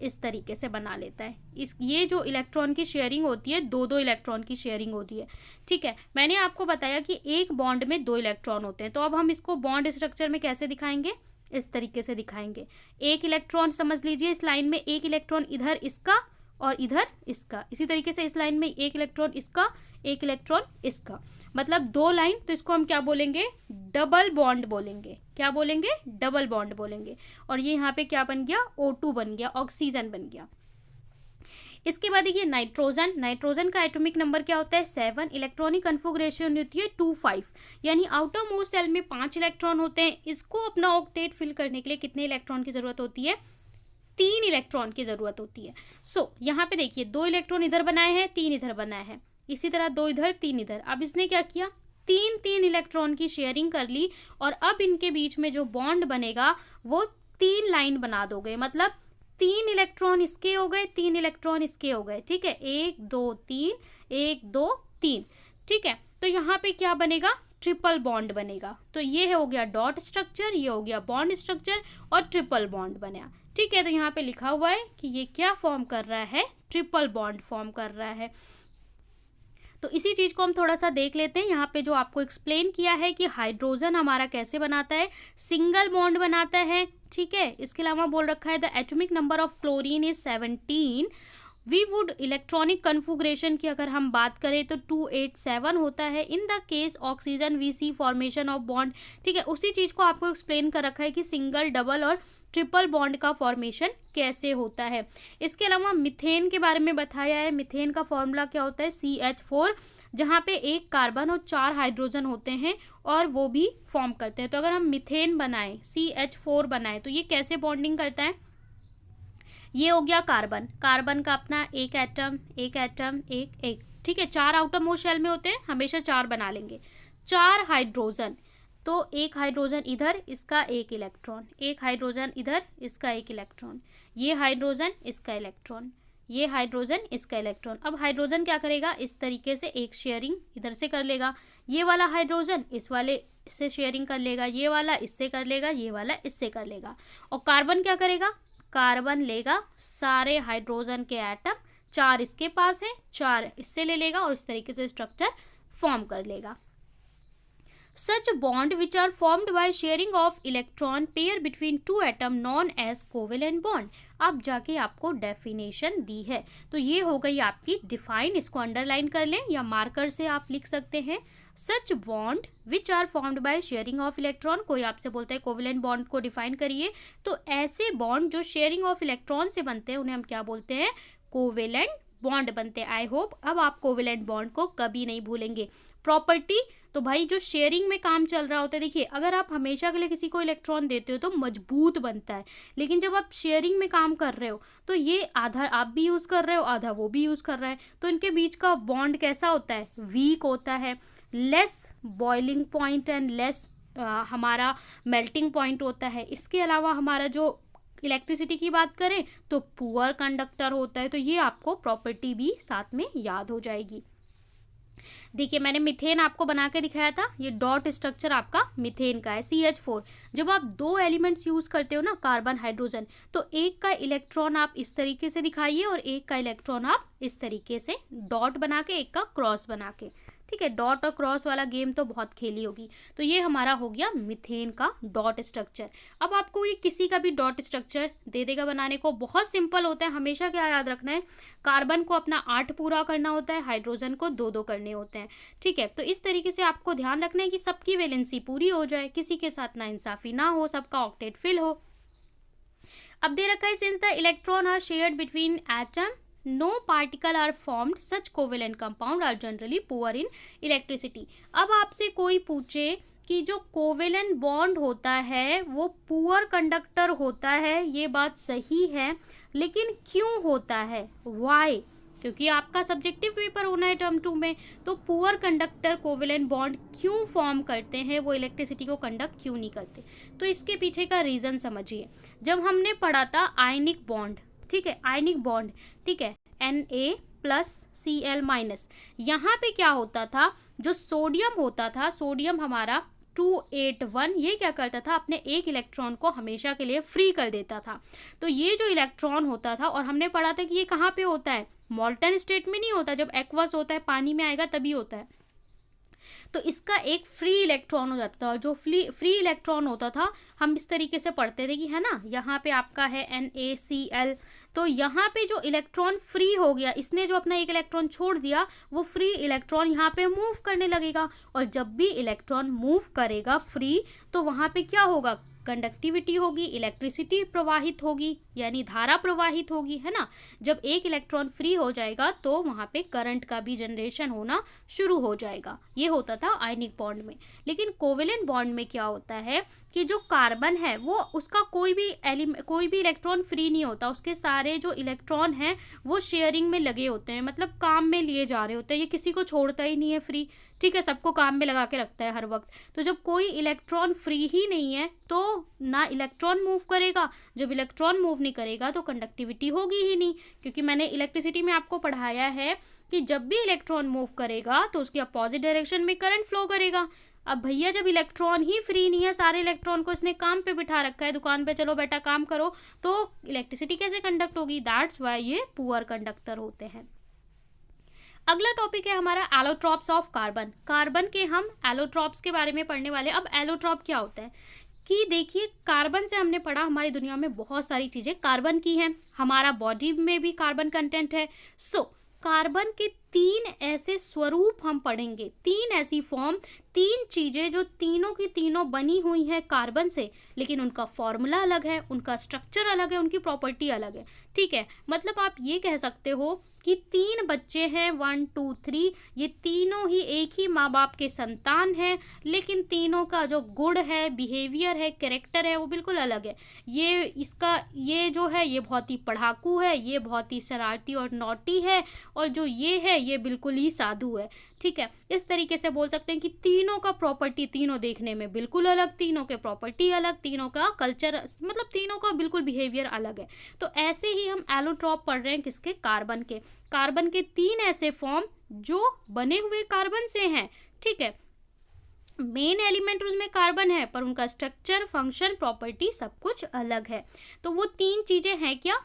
इस तरीके से बना लेता है। ये जो इलेक्ट्रॉन की शेयरिंग होती है, 2 इलेक्ट्रॉन की शेयरिंग होती है। ठीक है, मैंने आपको बताया कि एक बॉन्ड में 2 इलेक्ट्रॉन होते हैं, तो अब हम इसको बॉन्ड स्ट्रक्चर में कैसे दिखाएंगे, इस तरीके से दिखाएंगे। एक इलेक्ट्रॉन समझ लीजिए, इस लाइन में एक इलेक्ट्रॉन इधर इसका और इधर इसका, इसी तरीके से इस लाइन में एक इलेक्ट्रॉन इसका, एक इलेक्ट्रॉन इसका, मतलब 2 लाइन। तो इसको हम क्या बोलेंगे, डबल बॉन्ड बोलेंगे। क्या बोलेंगे, डबल बॉन्ड बोलेंगे। और ये यहाँ पे क्या बन गया, O2 बन गया, ऑक्सीजन बन गया। इसके बाद देखिए नाइट्रोजन। नाइट्रोजन का एटॉमिक नंबर क्या होता है, 7। इलेक्ट्रॉनिक कन्फिगरेशन होती है 2 5, यानी आउटर मोस्ट सेल में 5 इलेक्ट्रॉन होते हैं। इसको अपना ऑक्टेट फिल करने के लिए कितने इलेक्ट्रॉन की जरूरत होती है, 3 इलेक्ट्रॉन की ज़रूरत होती है। सो यहाँ पे देखिए 2 इलेक्ट्रॉन इधर बनाए हैं, 3 इधर बनाए हैं, इसी तरह 2 इधर 3 इधर। अब इसने क्या किया, 3 इलेक्ट्रॉन की शेयरिंग कर ली और अब इनके बीच में जो बॉन्ड बनेगा वो 3 लाइन बना दोगे, मतलब 3 इलेक्ट्रॉन इसके हो गए, 3 इलेक्ट्रॉन इसके हो गए, ठीक है, 1 2 3 1 2 3, ठीक है। तो यहाँ पे क्या बनेगा, ट्रिपल बॉन्ड बनेगा। तो ये हो गया डॉट स्ट्रक्चर, ये हो गया बॉन्ड स्ट्रक्चर और ट्रिपल बॉन्ड बना, ठीक है। तो यहाँ पे लिखा हुआ है कि ये क्या फॉर्म कर रहा है, ट्रिपल बॉन्ड फॉर्म कर रहा है। तो इसी चीज को हम थोड़ा सा देख लेते हैं। यहाँ पे जो आपको एक्सप्लेन किया है कि हाइड्रोजन हमारा कैसे बनाता है, सिंगल बॉन्ड बनाता है, ठीक है। इसके अलावा बोल रखा है the atomic number of chlorine is 17। We would electronic configuration की अगर हम बात करें तो 287 होता है। In the case oxygen we see formation of bond, ठीक है। उसी चीज को आपको एक्सप्लेन कर रखा है कि सिंगल, डबल और ट्रिपल बॉन्ड का फॉर्मेशन कैसे होता है। इसके अलावा मिथेन के बारे में बताया है। मिथेन का फॉर्मूला क्या होता है, CH4, जहाँ पे 1 कार्बन और 4 हाइड्रोजन होते हैं और वो भी फॉर्म करते हैं। तो अगर हम मिथेन बनाएं, CH4 बनाएं, तो ये कैसे बॉन्डिंग करता है, ये हो गया कार्बन, कार्बन का अपना एक एटम एक, ठीक है। 4 आउटर मोस्ट शेल में होते हैं, हमेशा 4 बना लेंगे। 4 हाइड्रोजन, तो 1 हाइड्रोजन इधर, इसका 1 इलेक्ट्रॉन, 1 हाइड्रोजन इधर, इसका 1 इलेक्ट्रॉन, ये हाइड्रोजन, इसका इलेक्ट्रॉन, ये हाइड्रोजन, इसका इलेक्ट्रॉन। अब हाइड्रोजन क्या करेगा, इस तरीके से एक शेयरिंग इधर से कर लेगा, ये वाला हाइड्रोजन इस वाले से शेयरिंग कर लेगा, ये वाला इससे कर लेगा, ये वाला इससे कर लेगा। और कार्बन क्या करेगा, कार्बन लेगा सारे हाइड्रोजन के एटम, 4 इसके पास है, 4 इससे ले लेगा और इस तरीके से स्ट्रक्चर फॉर्म कर लेगा। Such bond which are formed by sharing of electron pair between two atom known as covalent bond। अब जाके आपको डेफिनेशन दी है, तो ये हो गई आपकी डिफाइन, इसको अंडरलाइन कर लें या मार्कर से आप लिख सकते हैं। Such bond which are formed by sharing of electron, कोई आपसे बोलता है कोवेलेंट बॉन्ड को डिफाइन करिए, तो ऐसे बॉन्ड जो शेयरिंग ऑफ इलेक्ट्रॉन से बनते हैं उन्हें हम क्या बोलते हैं, कोवेलेंट बॉन्ड बनते हैं। आई होप अब आप कोवेलेंट बॉन्ड को कभी नहीं भूलेंगे। प्रॉपर्टी, तो भाई जो शेयरिंग में काम चल रहा होता है, देखिए अगर आप हमेशा के लिए किसी को इलेक्ट्रॉन देते हो तो मजबूत बनता है, लेकिन जब आप शेयरिंग में काम कर रहे हो तो ये आधा आप भी यूज़ कर रहे हो, आधा वो भी यूज़ कर रहा है, तो इनके बीच का बॉन्ड कैसा होता है, वीक होता है, less boiling point and less हमारा मेल्टिंग पॉइंट होता है। इसके अलावा हमारा जो इलेक्ट्रिसिटी की बात करें तो पुअर कंडक्टर होता है। तो ये आपको प्रॉपर्टी भी साथ में याद हो जाएगी। देखिए मैंने मिथेन आपको बना के दिखाया था, ये डॉट स्ट्रक्चर आपका मिथेन का है, CH4। जब आप 2 एलिमेंट्स यूज करते हो ना, कार्बन हाइड्रोजन, तो एक का इलेक्ट्रॉन आप इस तरीके से दिखाइए और एक का इलेक्ट्रॉन आप इस तरीके से डॉट बना के, एक का क्रॉस बना के, ठीक है। डॉट और क्रॉस वाला गेम तो बहुत खेली होगी। तो ये हमारा हो गया मिथेन का डॉट स्ट्रक्चर। अब आपको ये किसी का भी डॉट स्ट्रक्चर दे देगा बनाने को, बहुत सिंपल होता है। हमेशा क्या याद रखना है, कार्बन को अपना 8 पूरा करना होता है, हाइड्रोजन को 2-2 करने होते हैं, ठीक है। तो इस तरीके से आपको ध्यान रखना है कि सबकी वैलेंसी पूरी हो जाए, किसी के साथ ना इंसाफी ना हो, सबका ऑक्टेट फिल हो। अब दे रखा है since the electron are shared between atom, no particle are formed, such covalent compound are generally poor in electricity। अब आपसे कोई पूछे कि जो कोवेलेंट बॉन्ड होता है वो पुअर कंडक्टर होता है, ये बात सही है, लेकिन क्यों होता है, वाई, क्योंकि आपका सब्जेक्टिव पेपर होना है टर्म 2 में। तो पुअर कंडक्टर कोवेलेंट बॉन्ड क्यों फॉर्म करते हैं, वो इलेक्ट्रिसिटी को कंडक्ट क्यों नहीं करते, तो इसके पीछे का रीज़न समझिए। जब हमने पढ़ा था आयनिक बॉन्ड, ठीक है, आयनिक बॉन्ड, ठीक है, Na+Cl-, यहाँ पे क्या होता था, जो सोडियम होता था, सोडियम हमारा 281, ये क्या करता था, अपने एक इलेक्ट्रॉन को हमेशा के लिए फ्री कर देता था। तो ये जो इलेक्ट्रॉन होता था, और हमने पढ़ा था कि ये कहाँ पे होता है, मॉल्टन स्टेट में नहीं होता, जब एक्वस होता है, पानी में आएगा तभी होता है। तो इसका एक फ्री इलेक्ट्रॉन हो जाता था, और जो फ्री इलेक्ट्रॉन होता था हम इस तरीके से पढ़ते थे कि है ना, यहाँ पे आपका है NaCl, तो यहाँ पे जो इलेक्ट्रॉन फ्री हो गया, इसने जो अपना एक इलेक्ट्रॉन छोड़ दिया, वो फ्री इलेक्ट्रॉन यहाँ पे मूव करने लगेगा, और जब भी इलेक्ट्रॉन मूव करेगा फ्री, तो वहाँ पे क्या होगा, कंडक्टिविटी होगी, इलेक्ट्रिसिटी प्रवाहित होगी यानी धारा प्रवाहित होगी, है ना। जब एक इलेक्ट्रॉन फ्री हो जाएगा तो वहाँ पे करंट का भी जनरेशन होना शुरू हो जाएगा। ये होता था आयनिक बॉन्ड में। लेकिन कोवेलेंट बॉन्ड में क्या होता है कि जो कार्बन है वो उसका कोई भी इलेक्ट्रॉन फ्री नहीं होता, उसके सारे जो इलेक्ट्रॉन हैं वो शेयरिंग में लगे होते हैं, मतलब काम में लिए जा रहे होते हैं, ये किसी को छोड़ता ही नहीं है फ्री, ठीक है, सबको काम में लगा के रखता है हर वक्त। तो जब कोई इलेक्ट्रॉन फ्री ही नहीं है तो ना इलेक्ट्रॉन मूव करेगा, जब इलेक्ट्रॉन मूव नहीं करेगा तो कंडक्टिविटी होगी ही नहीं, क्योंकि मैंने इलेक्ट्रिसिटी में आपको पढ़ाया है कि जब भी इलेक्ट्रॉन मूव करेगा तो उसकी अपोजिट डायरेक्शन में करंट फ्लो करेगा। अब भैया जब इलेक्ट्रॉन ही फ्री नहीं है, सारे इलेक्ट्रॉन को इसने काम पे बिठा रखा है, दुकान पे चलो बेटा काम करो, तो इलेक्ट्रिसिटी कैसे कंडक्ट होगी? दैट्स व्हाई ये पुअर कंडक्टर होते हैं। अगला टॉपिक है हमारा एलोट्रॉप्स ऑफ कार्बन। कार्बन के हम एलोट्रॉप्स के बारे में पढ़ने वाले। अब एलोट्रॉप क्या होता है कि देखिए, कार्बन से हमने पढ़ा हमारी दुनिया में बहुत सारी चीजें कार्बन की हैं, हमारा बॉडी में भी कार्बन कंटेंट है। सो कार्बन के 3 ऐसे स्वरूप हम पढ़ेंगे, 3 ऐसी फॉर्म, 3 चीजें जो तीनों की तीनों बनी हुई हैं कार्बन से, लेकिन उनका फॉर्मूला अलग है, उनका स्ट्रक्चर अलग है, उनकी प्रॉपर्टी अलग है, ठीक है। मतलब आप ये कह सकते हो कि 3 बच्चे हैं, 1 2 3, ये तीनों ही एक ही माँ बाप के संतान हैं, लेकिन तीनों का जो गुण है, बिहेवियर है, कैरेक्टर है, वो बिल्कुल अलग है। ये जो है ये बहुत ही पढ़ाकू है, ये बहुत ही शरारती और नॉटी है, और जो ये है ये बिल्कुल ही साधु है, ठीक है। इस तरीके से बोल सकते हैं कि तीनों का प्रॉपर्टी, तीनों देखने में बिल्कुल अलग, तीनों के प्रॉपर्टी अलग, तीनों का कल्चर, मतलब तीनों का बिल्कुल बिहेवियर अलग है। तो ऐसे ही हम एलोट्रॉप पढ़ रहे हैं किसके? कार्बन के। कार्बन के 3 ऐसे फॉर्म जो बने हुए कार्बन से हैं, ठीक है। मेन एलिमेंट उसमें कार्बन है, पर उनका स्ट्रक्चर, फंक्शन, प्रॉपर्टी सब कुछ अलग है। तो वो 3 चीजें हैं क्या?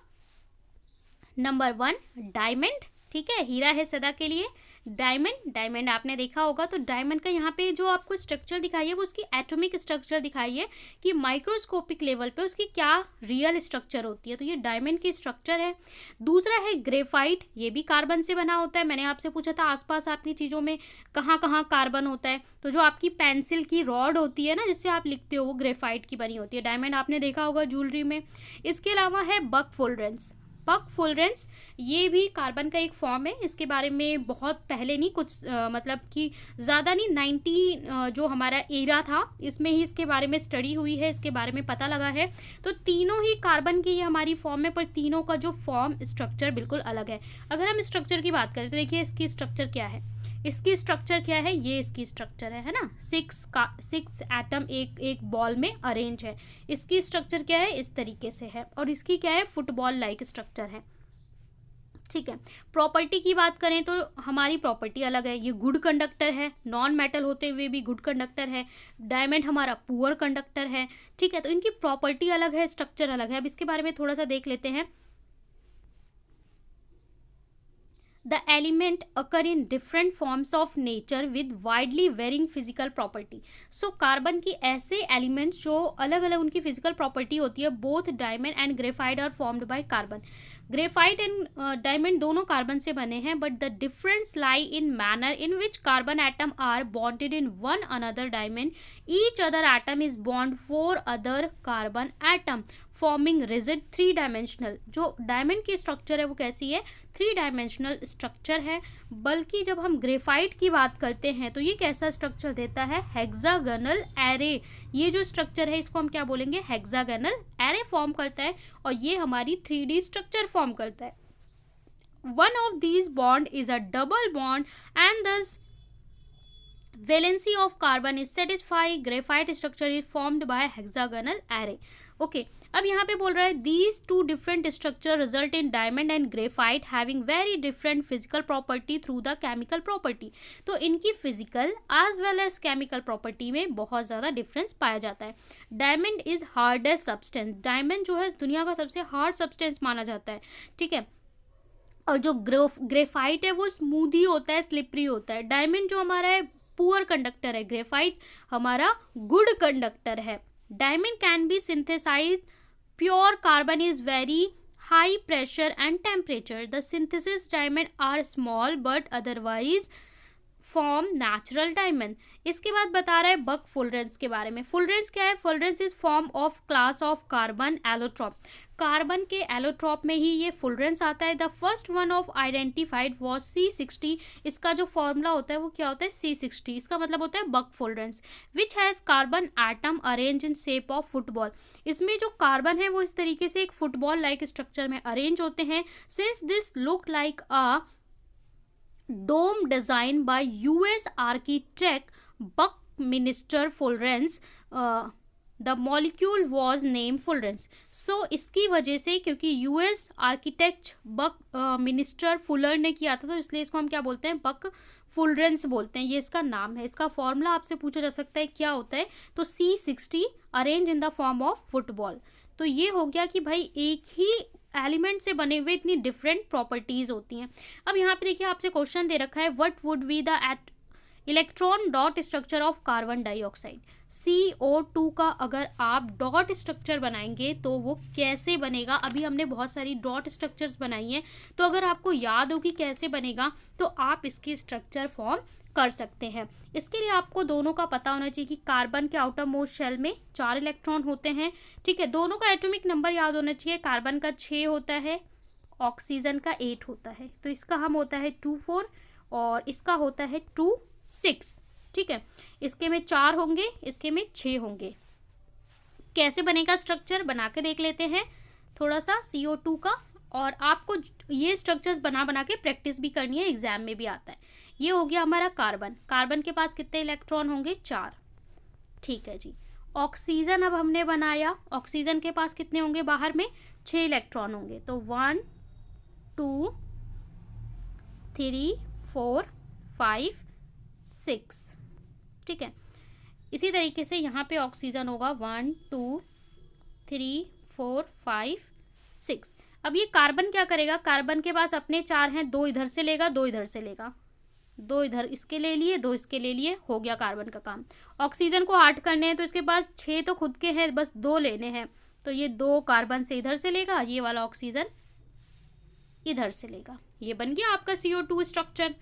नंबर 1 डायमंड, ठीक है, हीरा है सदा के लिए। डायमंड आपने देखा होगा, तो डायमंड का यहाँ पे जो आपको स्ट्रक्चर दिखाई है वो उसकी एटॉमिक स्ट्रक्चर दिखाई है कि माइक्रोस्कोपिक लेवल पे उसकी क्या रियल स्ट्रक्चर होती है, तो ये डायमंड की स्ट्रक्चर है। दूसरा है ग्रेफाइट, ये भी कार्बन से बना होता है। मैंने आपसे पूछा था आसपास आपकी चीज़ों में कहाँ कहाँ कार्बन होता है, तो जो आपकी पेंसिल की रॉड होती है ना जिससे आप लिखते हो, वो ग्रेफाइट की बनी होती है। डायमंड आपने देखा होगा ज्वेलरी में। इसके अलावा है बक फुलरेंस। बक फुलरेंस ये भी कार्बन का एक फॉर्म है। इसके बारे में बहुत पहले नहीं, कुछ मतलब कि ज़्यादा नहीं, 90 जो हमारा एरा था इसमें ही इसके बारे में स्टडी हुई है, इसके बारे में पता लगा है। तो तीनों ही कार्बन की हमारी फॉर्म है, पर तीनों का जो फॉर्म स्ट्रक्चर बिल्कुल अलग है। अगर हम स्ट्रक्चर की बात करें तो देखिए इसकी स्ट्रक्चर क्या है, इसकी स्ट्रक्चर क्या है, ये इसकी स्ट्रक्चर है ना, 6 एटम एक बॉल में अरेंज है। इसकी स्ट्रक्चर क्या है, इस तरीके से है, और इसकी क्या है, फुटबॉल लाइक स्ट्रक्चर है, ठीक है। प्रॉपर्टी की बात करें तो हमारी प्रॉपर्टी अलग है, ये गुड कंडक्टर है, नॉन मेटल होते हुए भी गुड कंडक्टर है। डायमंड हमारा पुअर कंडक्टर है, ठीक है। तो इनकी प्रॉपर्टी अलग है, स्ट्रक्चर अलग है। अब इसके बारे में थोड़ा सा देख लेते हैं। The element occur in different forms of nature with widely varying physical property. So carbon की ऐसे एलिमेंट्स जो अलग अलग उनकी फिजिकल प्रॉपर्टी होती है, both diamond and graphite are formed by carbon. Graphite and diamond दोनों कार्बन से बने हैं, but the difference lie in manner in which carbon atom are bonded in one another diamond. Each other atom is bond 4 other carbon atom forming rigid 3 dimensional. जो diamond की structure है वो कैसी है, 3 डायमेंशनल स्ट्रक्चर है। बल्कि जब हम ग्रेफाइट की बात करते हैं तो ये कैसा स्ट्रक्चर देता है, हेक्सागोनल एरे। ये जो स्ट्रक्चर है इसको हम क्या बोलेंगे, हेक्सागोनल एरे फॉर्म करता है, और ये हमारी 3D स्ट्रक्चर फॉर्म करता है। One of these bond is a double bond and दस valency of carbon is satisfied. Graphite structure is formed by hexagonal array. Okay अब यहाँ पे बोल रहा है these two different structure result in diamond and graphite having very different physical property through the chemical property. तो इनकी physical as well as chemical property में बहुत ज़्यादा difference पाया जाता है। Diamond is hardest substance. Diamond जो है दुनिया का सबसे hard substance माना जाता है, ठीक है। और जो ग्रेफाइट है वो स्मूदी होता है, स्लिपरी होता है। डायमंड जो हमारा है पुअर कंडक्टर है, ग्रेफाइट हमारा गुड कंडक्टर है। Diamond can be synthesize pure carbon is very high pressure and temperature. The synthesis diamond are small but otherwise form natural diamond. इसके बाद बता रहा है बक फुलरेंस के बारे में। फुलरेंस क्या है? Fullerenes is form of class of carbon allotrope. Carbon के एलोट्रॉप में ही ये फुलरेंस आता है। The first one of identified was C60। इसका जो फॉर्मूला होता है वो क्या होता है? C60। इसका मतलब होता है buck fullerenes. Which has carbon atom arrange in shape of football. इसमें जो कार्बन है वो इस तरीके से एक फुटबॉल लाइक स्ट्रक्चर में अरेंज होते हैं। Since this look like a dome designed by US architect Buckminster Fullerens, the molecule was named Fullerens। So इसकी वजह से, क्योंकि US आर्किटेक्ट बकमिनिस्टर फुलर ने किया था, तो इसलिए इसको हम क्या बोलते हैं? बक फुलरेंस बोलते हैं। ये इसका नाम है। इसका फॉर्मूला आपसे पूछा जा सकता है क्या होता है, तो C60 arrange in the form of football. तो ये हो गया कि भाई एक ही एलिमेंट से बने हुए इतनी डिफरेंट प्रॉपर्टीज होती हैं। अब यहाँ पे देखिए आपसे क्वेश्चन दे रखा है, what would be the electron dot structure of carbon dioxide. CO2 का अगर आप डॉट स्ट्रक्चर बनाएंगे तो वो कैसे बनेगा? अभी हमने बहुत सारी डॉट स्ट्रक्चर्स बनाई हैं, तो अगर आपको याद हो कि कैसे बनेगा तो आप इसकी स्ट्रक्चर फॉर्म कर सकते हैं। इसके लिए आपको दोनों का पता होना चाहिए कि कार्बन के आउटर मोस्ट शेल में 4 इलेक्ट्रॉन होते हैं, ठीक है। दोनों का एटॉमिक नंबर याद होना चाहिए। कार्बन का 6 होता है, ऑक्सीजन का 8 होता है। तो इसका हम होता है 2-4 और इसका होता है 2-6, ठीक है। इसके में 4 होंगे, इसके में 6 होंगे। कैसे बनेगा स्ट्रक्चर बना के देख लेते हैं थोड़ा सा CO2 का। और आपको ये स्ट्रक्चर्स बना बना के प्रैक्टिस भी करनी है, एग्जाम में भी आता है। ये हो गया हमारा कार्बन। कार्बन के पास कितने इलेक्ट्रॉन होंगे? 4, ठीक है जी। ऑक्सीजन अब हमने बनाया, ऑक्सीजन के पास कितने होंगे? बाहर में 6 इलेक्ट्रॉन होंगे। तो 1 2 3 4 5 6, ठीक है। इसी तरीके से यहाँ पे ऑक्सीजन होगा 1 2 3 4 5 6। अब ये कार्बन क्या करेगा? कार्बन के पास अपने 4 हैं, 2 इधर से लेगा, 2 इधर से लेगा, 2 इधर इसके ले लिए, 2 इसके ले लिए, हो गया कार्बन का काम। ऑक्सीजन को 8 करने हैं तो इसके पास 6 तो खुद के हैं, बस 2 लेने हैं। तो ये 2 कार्बन से इधर से लेगा, ये वाला ऑक्सीजन इधर से लेगा। ये बन गया आपका CO2 स्ट्रक्चर।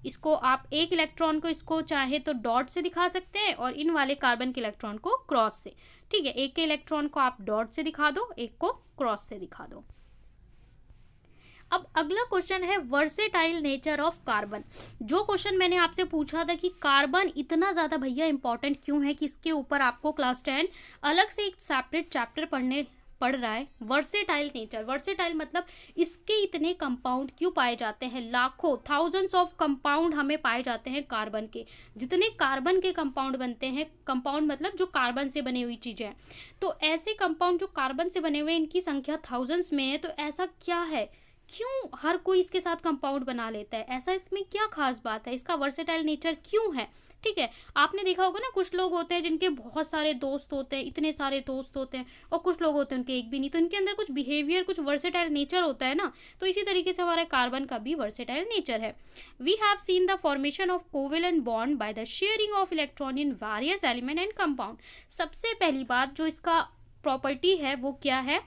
इसको आप एक इलेक्ट्रॉन को इसको चाहे तो डॉट से दिखा सकते हैं और इन वाले कार्बन के इलेक्ट्रॉन को क्रॉस से, ठीक है। एक के इलेक्ट्रॉन को आप डॉट से दिखा दो, एक को क्रॉस से दिखा दो। अब अगला क्वेश्चन है वर्सेटाइल नेचर ऑफ कार्बन। जो क्वेश्चन मैंने आपसे पूछा था कि कार्बन इतना ज़्यादा भैया इंपॉर्टेंट क्यों है, कि इसके ऊपर आपको क्लास 10 अलग से एक सेपरेट चैप्टर पढ़ रहा है। वर्सेटाइल नेचर, वर्सेटाइल मतलब इसके इतने कंपाउंड क्यों पाए जाते हैं? लाखों, थाउजेंड्स ऑफ कंपाउंड हमें पाए जाते हैं कार्बन के। जितने कार्बन के कंपाउंड बनते हैं, कंपाउंड मतलब जो कार्बन से बनी हुई चीज़ें हैं, तो ऐसे कंपाउंड जो कार्बन से बने हुए हैं इनकी संख्या थाउजेंड्स में है। तो ऐसा क्या है, क्यों हर कोई इसके साथ कंपाउंड बना लेता है? ऐसा इसमें क्या खास बात है? इसका वर्सेटाइल नेचर क्यों है? ठीक है, आपने देखा होगा ना, कुछ लोग होते हैं जिनके बहुत सारे दोस्त होते हैं, इतने सारे दोस्त होते हैं, और कुछ लोग होते हैं उनके एक भी नहीं। तो इनके अंदर कुछ बिहेवियर, कुछ वर्सेटाइल नेचर होता है ना। तो इसी तरीके से हमारा कार्बन का भी वर्सेटाइल नेचर है। We have seen the formation of covalent bond by the sharing of electron in various element and compound. सबसे पहली बात जो इसका प्रॉपर्टी है वो क्या है?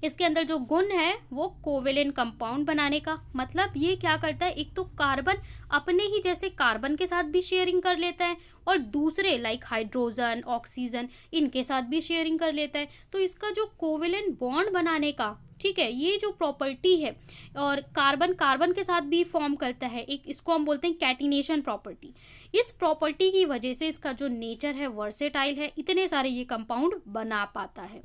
इसके अंदर जो गुण है वो कोवेलेंट कंपाउंड बनाने का। मतलब ये क्या करता है, एक तो कार्बन अपने ही जैसे कार्बन के साथ भी शेयरिंग कर लेता है, और दूसरे लाइक हाइड्रोजन, ऑक्सीजन, इनके साथ भी शेयरिंग कर लेता है। तो इसका जो कोवेलेंट बॉन्ड बनाने का, ठीक है, ये जो प्रॉपर्टी है, और कार्बन कार्बन के साथ भी फॉर्म करता है एक, इसको हम बोलते हैं कैटिनेशन प्रॉपर्टी। इस प्रॉपर्टी की वजह से इसका जो नेचर है वर्सेटाइल है, इतने सारे ये कंपाउंड बना पाता है,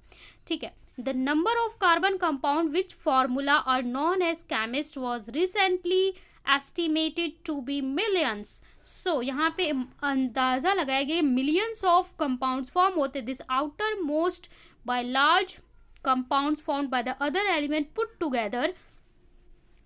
ठीक है। The number of carbon compound which formula are known as chemist was recently estimated to be millions. So यहाँ पे अंदाज़ा लगाया गया millions of compounds form होते, this outermost by large compounds formed by the other element put together.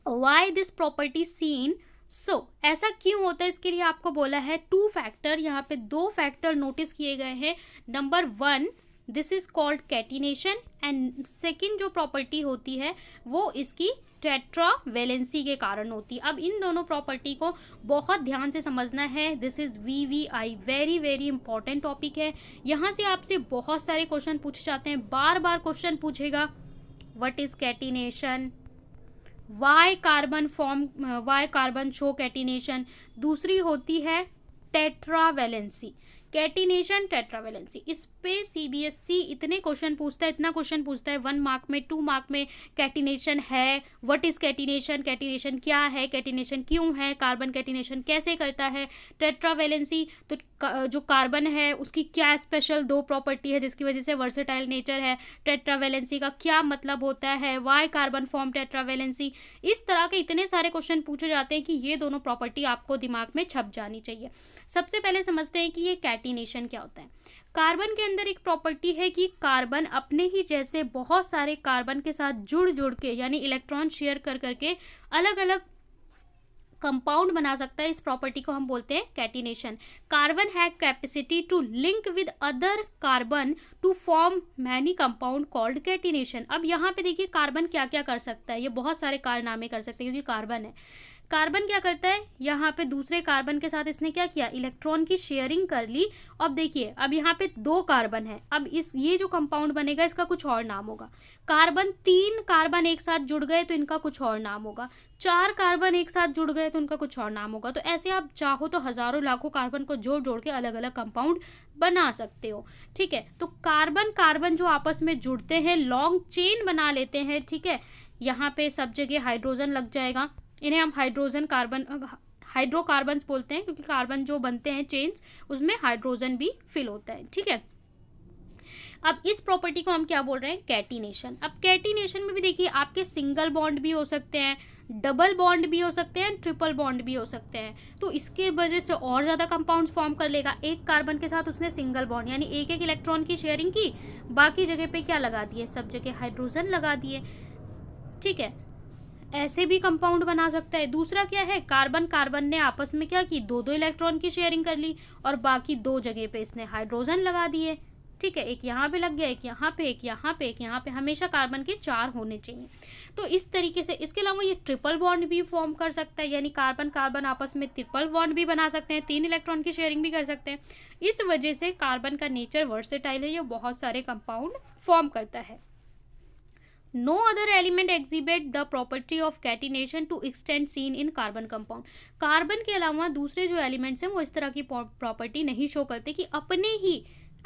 Why this property seen? So ऐसा क्यों होता है, इसके लिए आपको बोला है 2 फैक्टर। यहाँ पे 2 फैक्टर नोटिस किए गए हैं। Number 1, this is called catenation, and second जो प्रॉपर्टी होती है वो इसकी टेट्रावेलेंसी के कारण होती है। अब इन दोनों प्रॉपर्टी को बहुत ध्यान से समझना है। This is VVI, very very important topic है। यहाँ से आपसे बहुत सारे क्वेश्चन पूछे जाते हैं, बार बार क्वेश्चन पूछेगा, what is catenation, why carbon show catenation. दूसरी होती है टेट्रावेलेंसी, कैटिनेशन टेट्रावेलेंसी। इस पे सीबीएसई इतने क्वेश्चन पूछता है, इतना क्वेश्चन पूछता है 1 मार्क में, 2 मार्क में। कैटिनेशन है, व्हाट इज कैटिनेशन, कैटिनेशन क्या है, कैटिनेशन क्यों है, कार्बन कैटिनेशन कैसे करता है। टेट्रावेलेंसी तो जो कार्बन है उसकी क्या स्पेशल 2 प्रॉपर्टी है जिसकी वजह से वर्सेटाइल नेचर है। टेट्रावेलेंसी का क्या मतलब होता है, वाई कार्बन फॉर्म टेट्रावेलेंसी। इस तरह के इतने सारे क्वेश्चन पूछे जाते हैं कि ये दोनों प्रॉपर्टी आपको दिमाग में छप जानी चाहिए। सबसे पहले समझते हैं कि ये कैटिनेशन क्या होता है। कार्बन के अंदर एक प्रॉपर्टी है कि कार्बन अपने ही जैसे बहुत सारे कार्बन के साथ जुड़ जुड़ के, यानी इलेक्ट्रॉन शेयर कर करके अलग अलग कंपाउंड बना सकता है। इस प्रॉपर्टी को हम बोलते हैं catenation. Carbon have capacity to link with other carbon to form many compound called catenation. अब यहाँ पे देखिए कार्बन क्या क्या कर सकता है, ये बहुत सारे कारनामे कर सकते हैं क्योंकि कार्बन है। कार्बन क्या करता है, यहाँ पे दूसरे कार्बन के साथ इसने क्या किया, इलेक्ट्रॉन की शेयरिंग कर ली। अब देखिए अब यहाँ पे 2 कार्बन है, अब ये जो कंपाउंड बनेगा इसका कुछ और नाम होगा। 3 कार्बन एक साथ जुड़ गए तो इनका कुछ और नाम होगा। 4 कार्बन एक साथ जुड़ गए तो उनका कुछ और नाम होगा। तो ऐसे आप चाहो तो हजारों लाखों कार्बन को जोड़ जोड़ के अलग अलग कंपाउंड बना सकते हो। ठीक है, तो कार्बन कार्बन जो आपस में जुड़ते हैं लॉन्ग चेन बना लेते हैं। ठीक है, यहाँ पे सब जगह हाइड्रोजन लग जाएगा, इन्हें हम हाइड्रोकार्बन्स बोलते हैं क्योंकि कार्बन जो बनते हैं चेन्स उसमें हाइड्रोजन भी फिल होता है। ठीक है, अब इस प्रॉपर्टी को हम क्या बोल रहे हैं, कैटिनेशन। अब कैटिनेशन में भी देखिए आपके सिंगल बॉन्ड भी हो सकते हैं, डबल बॉन्ड भी हो सकते हैं, ट्रिपल बॉन्ड भी हो सकते हैं। तो इसके वजह से और ज़्यादा कंपाउंड फॉर्म कर लेगा। एक कार्बन के साथ उसने सिंगल बॉन्ड यानी एक एक इलेक्ट्रॉन की शेयरिंग की, बाकी जगह पे क्या लगा दिए, सब जगह हाइड्रोजन लगा दिए। ठीक है, ऐसे भी कंपाउंड बना सकता है। दूसरा क्या है, कार्बन कार्बन ने आपस में क्या की, 2 इलेक्ट्रॉन की शेयरिंग कर ली और बाकी 2 जगह पे इसने हाइड्रोजन लगा दिए। ठीक है, एक यहाँ पे लग गया, एक यहाँ पे, एक यहाँ पे, एक यहाँ पे। हमेशा कार्बन के 4 होने चाहिए। तो इस तरीके से इसके अलावा ये ट्रिपल बॉन्ड भी फॉर्म कर सकता है, यानी कार्बन कार्बन आपस में ट्रिपल बॉन्ड भी बना सकते हैं, 3 इलेक्ट्रॉन की शेयरिंग भी कर सकते हैं। इस वजह से कार्बन का नेचर वर्सेटाइल है, ये बहुत सारे कंपाउंड फॉर्म करता है। No other element exhibit the property of catenation to extent seen in carbon compound। Carbon के अलावा दूसरे जो एलिमेंट्स हैं वो इस तरह की प्रॉपर्टी नहीं शो करते कि अपने ही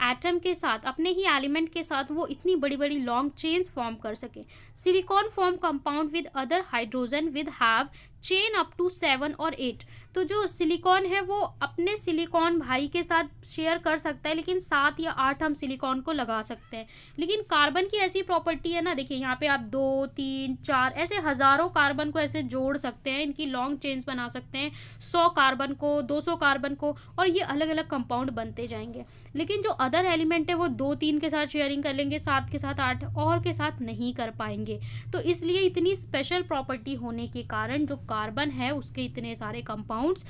एटम के साथ, अपने ही एलिमेंट के साथ वो इतनी बड़ी बड़ी लॉन्ग चेन्स फॉर्म कर सके। Silicon form compound with other hydrogen with have chain up to 7 और 8। तो जो सिलिकॉन है वो अपने सिलिकॉन भाई के साथ शेयर कर सकता है, लेकिन 7 या 8 हम सिलिकॉन को लगा सकते हैं। लेकिन कार्बन की ऐसी प्रॉपर्टी है ना, देखिए यहाँ पे आप 2, 3, 4 ऐसे हजारों कार्बन को ऐसे जोड़ सकते हैं, इनकी लॉन्ग चेन्स बना सकते हैं, 100 कार्बन को, 200 कार्बन को, और ये अलग अलग कंपाउंड बनते जाएंगे। लेकिन जो अदर एलिमेंट है वो 2, 3 के साथ शेयरिंग कर लेंगे, 7 के साथ 8 और के साथ नहीं कर पाएंगे। तो इसलिए इतनी स्पेशल प्रॉपर्टी होने के कारण जो कार्बन है उसके इतने सारे कंपाउंड्स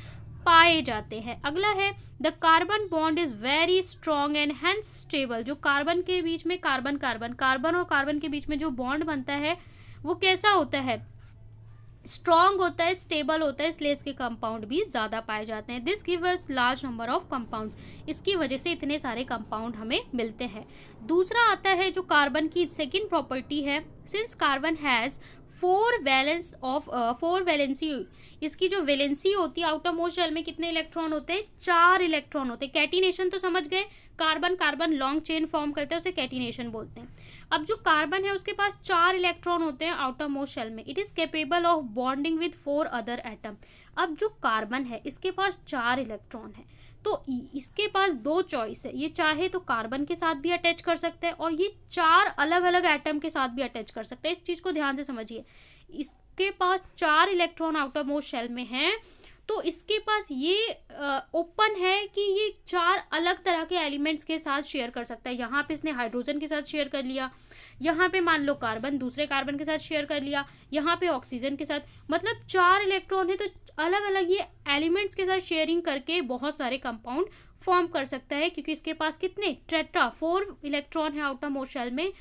पाए जाते हैं। अगला है the carbon bond is very strong and hence stable. जो कार्बन के बीच में कार्बन और कार्बन के बीच में जो बॉन्ड बनता है वो कैसा होता है, स्ट्रॉन्ग होता है, स्टेबल होता है, इसलिए इसके कंपाउंड भी ज़्यादा पाए जाते हैं। This give us large number of compound. इसकी वजह से इतने सारे कंपाउंड हमें मिलते हैं। दूसरा आता है जो कार्बन की सेकेंड प्रॉपर्टी है, सिंस कार्बन हैज़ 4 वैलेंसी। इसकी जो वैलेंसी होती है, आउटर मोस्ट शेल में कितने इलेक्ट्रॉन होते हैं, 4 इलेक्ट्रॉन होते हैं। कैटिनेशन तो समझ गए, carbon carbon long chain form करते हैं, उसे कैटिनेशन बोलते हैं। अब जो कार्बन है उसके पास 4 इलेक्ट्रॉन होते हैं आउटर मोस्ट शेल में। It is capable of bonding with 4 other atom. अब जो कार्बन है इसके पास 4 इलेक्ट्रॉन है, तो इसके पास 2 चॉइस है, ये चाहे तो कार्बन के साथ भी अटैच कर सकता है और ये 4 अलग अलग एटम के साथ भी अटैच कर सकता है। इस चीज को ध्यान से समझिए, इसके पास 4 इलेक्ट्रॉन आउटर मोस्ट शेल में है, तो इसके पास ये ओपन है कि ये 4 अलग तरह के एलिमेंट्स के साथ शेयर कर सकता है। यहाँ पे इसने हाइड्रोजन के साथ शेयर कर लिया, यहाँ पे मान लो कार्बन दूसरे कार्बन के साथ शेयर कर लिया, यहाँ पे ऑक्सीजन के साथ, मतलब 4 इलेक्ट्रॉन है तो अलग अलग ये एलिमेंट्स के साथ शेयरिंग करके बहुत सारे कंपाउंड फॉर्म कर सकता है, क्योंकि इसके पास कितने 4 इलेक्ट्रॉन है आउटर मोस्ट शेल में,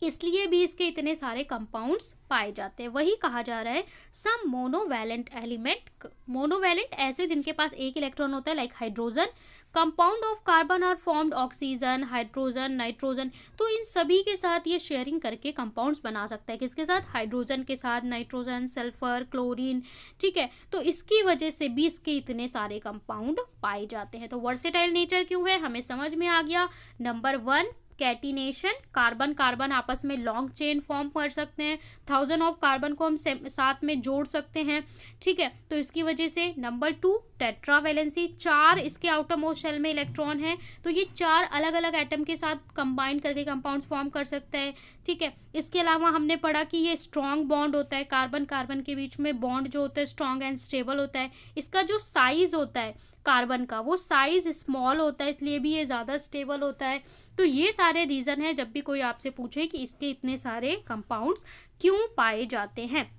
इसलिए भी इसके इतने सारे कंपाउंड्स पाए जाते हैं। वही कहा जा रहा है सम मोनोवैलेंट एलिमेंट, मोनोवैलेंट ऐसे जिनके पास एक इलेक्ट्रॉन होता है, like hydrogen. Compound of carbon are formed oxygen, hydrogen, nitrogen. तो इन सभी के साथ ये शेयरिंग करके कंपाउंड्स बना सकता है। किसके साथ? हाइड्रोजन के साथ, नाइट्रोजन, सल्फर, क्लोरीन। ठीक है, तो इसकी वजह से भी इसके इतने सारे कंपाउंड पाए जाते हैं। तो वर्सेटाइल नेचर क्यों है, हमें समझ में आ गया। नंबर 1, कैटिनेशन, कार्बन कार्बन आपस में लॉन्ग चेन फॉर्म कर सकते हैं। 1000 ऑफ कार्बन को हम साथ में जोड़ सकते हैं। ठीक है, तो इसकी वजह से। नंबर 2, टेट्रावैलेंसी, 4 इसके आउटर मोस्ट शेल में इलेक्ट्रॉन है, तो ये 4 अलग अलग एटम के साथ कंबाइन करके कंपाउंड फॉर्म कर सकता है। ठीक है, इसके अलावा हमने पढ़ा कि ये स्ट्रॉन्ग बॉन्ड होता है, कार्बन कार्बन के बीच में बॉन्ड जो होता है स्ट्रॉन्ग एंड स्टेबल होता है। इसका जो साइज होता है कार्बन का, वो साइज स्मॉल होता है, इसलिए भी ये ज़्यादा स्टेबल होता है। तो ये सारे रीज़न है जब भी कोई आपसे पूछे कि इसके इतने सारे कंपाउंड्स क्यों पाए जाते हैं।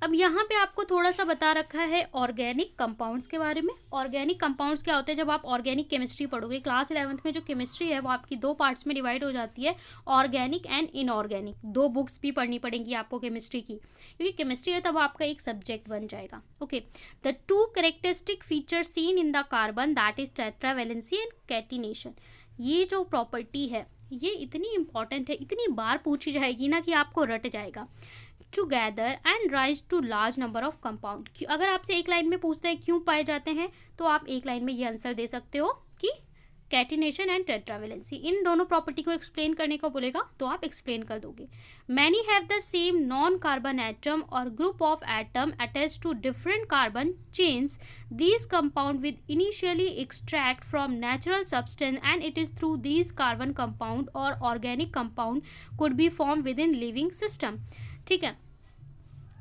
अब यहाँ पे आपको थोड़ा सा बता रखा है ऑर्गेनिक कंपाउंड्स के बारे में। ऑर्गेनिक कंपाउंड्स क्या होते हैं? जब आप ऑर्गेनिक केमिस्ट्री पढ़ोगे, क्लास 11th में जो केमिस्ट्री है वो आपकी 2 पार्ट्स में डिवाइड हो जाती है, ऑर्गेनिक एंड इनऑर्गेनिक। 2 बुक्स भी पढ़नी पड़ेंगी आपको केमिस्ट्री की, क्योंकि केमिस्ट्री है तब आपका एक सब्जेक्ट बन जाएगा। Okay, the 2 characteristic feature seen in the carbon, that is tetravalency and catenation. ये जो प्रॉपर्टी है ये इतनी इंपॉर्टेंट है, इतनी बार पूछी जाएगी ना कि आपको रट जाएगा। Together and rise to large number of compound. अगर आपसे एक लाइन में पूछते हैं क्यों पाए जाते हैं, तो आप एक लाइन में ये आंसर दे सकते हो कि कैटिनेशन एंड टेट्रावैलेंसी। इन दोनों प्रॉपर्टी को एक्सप्लेन करने को बोलेगा तो आप एक्सप्लेन कर दोगे। Many have the same non carbon atom और group of atom attach to different carbon chains. These compound with initially extract from natural substance and it is through these carbon compound और organic compound could be form with in living system. ठीक है,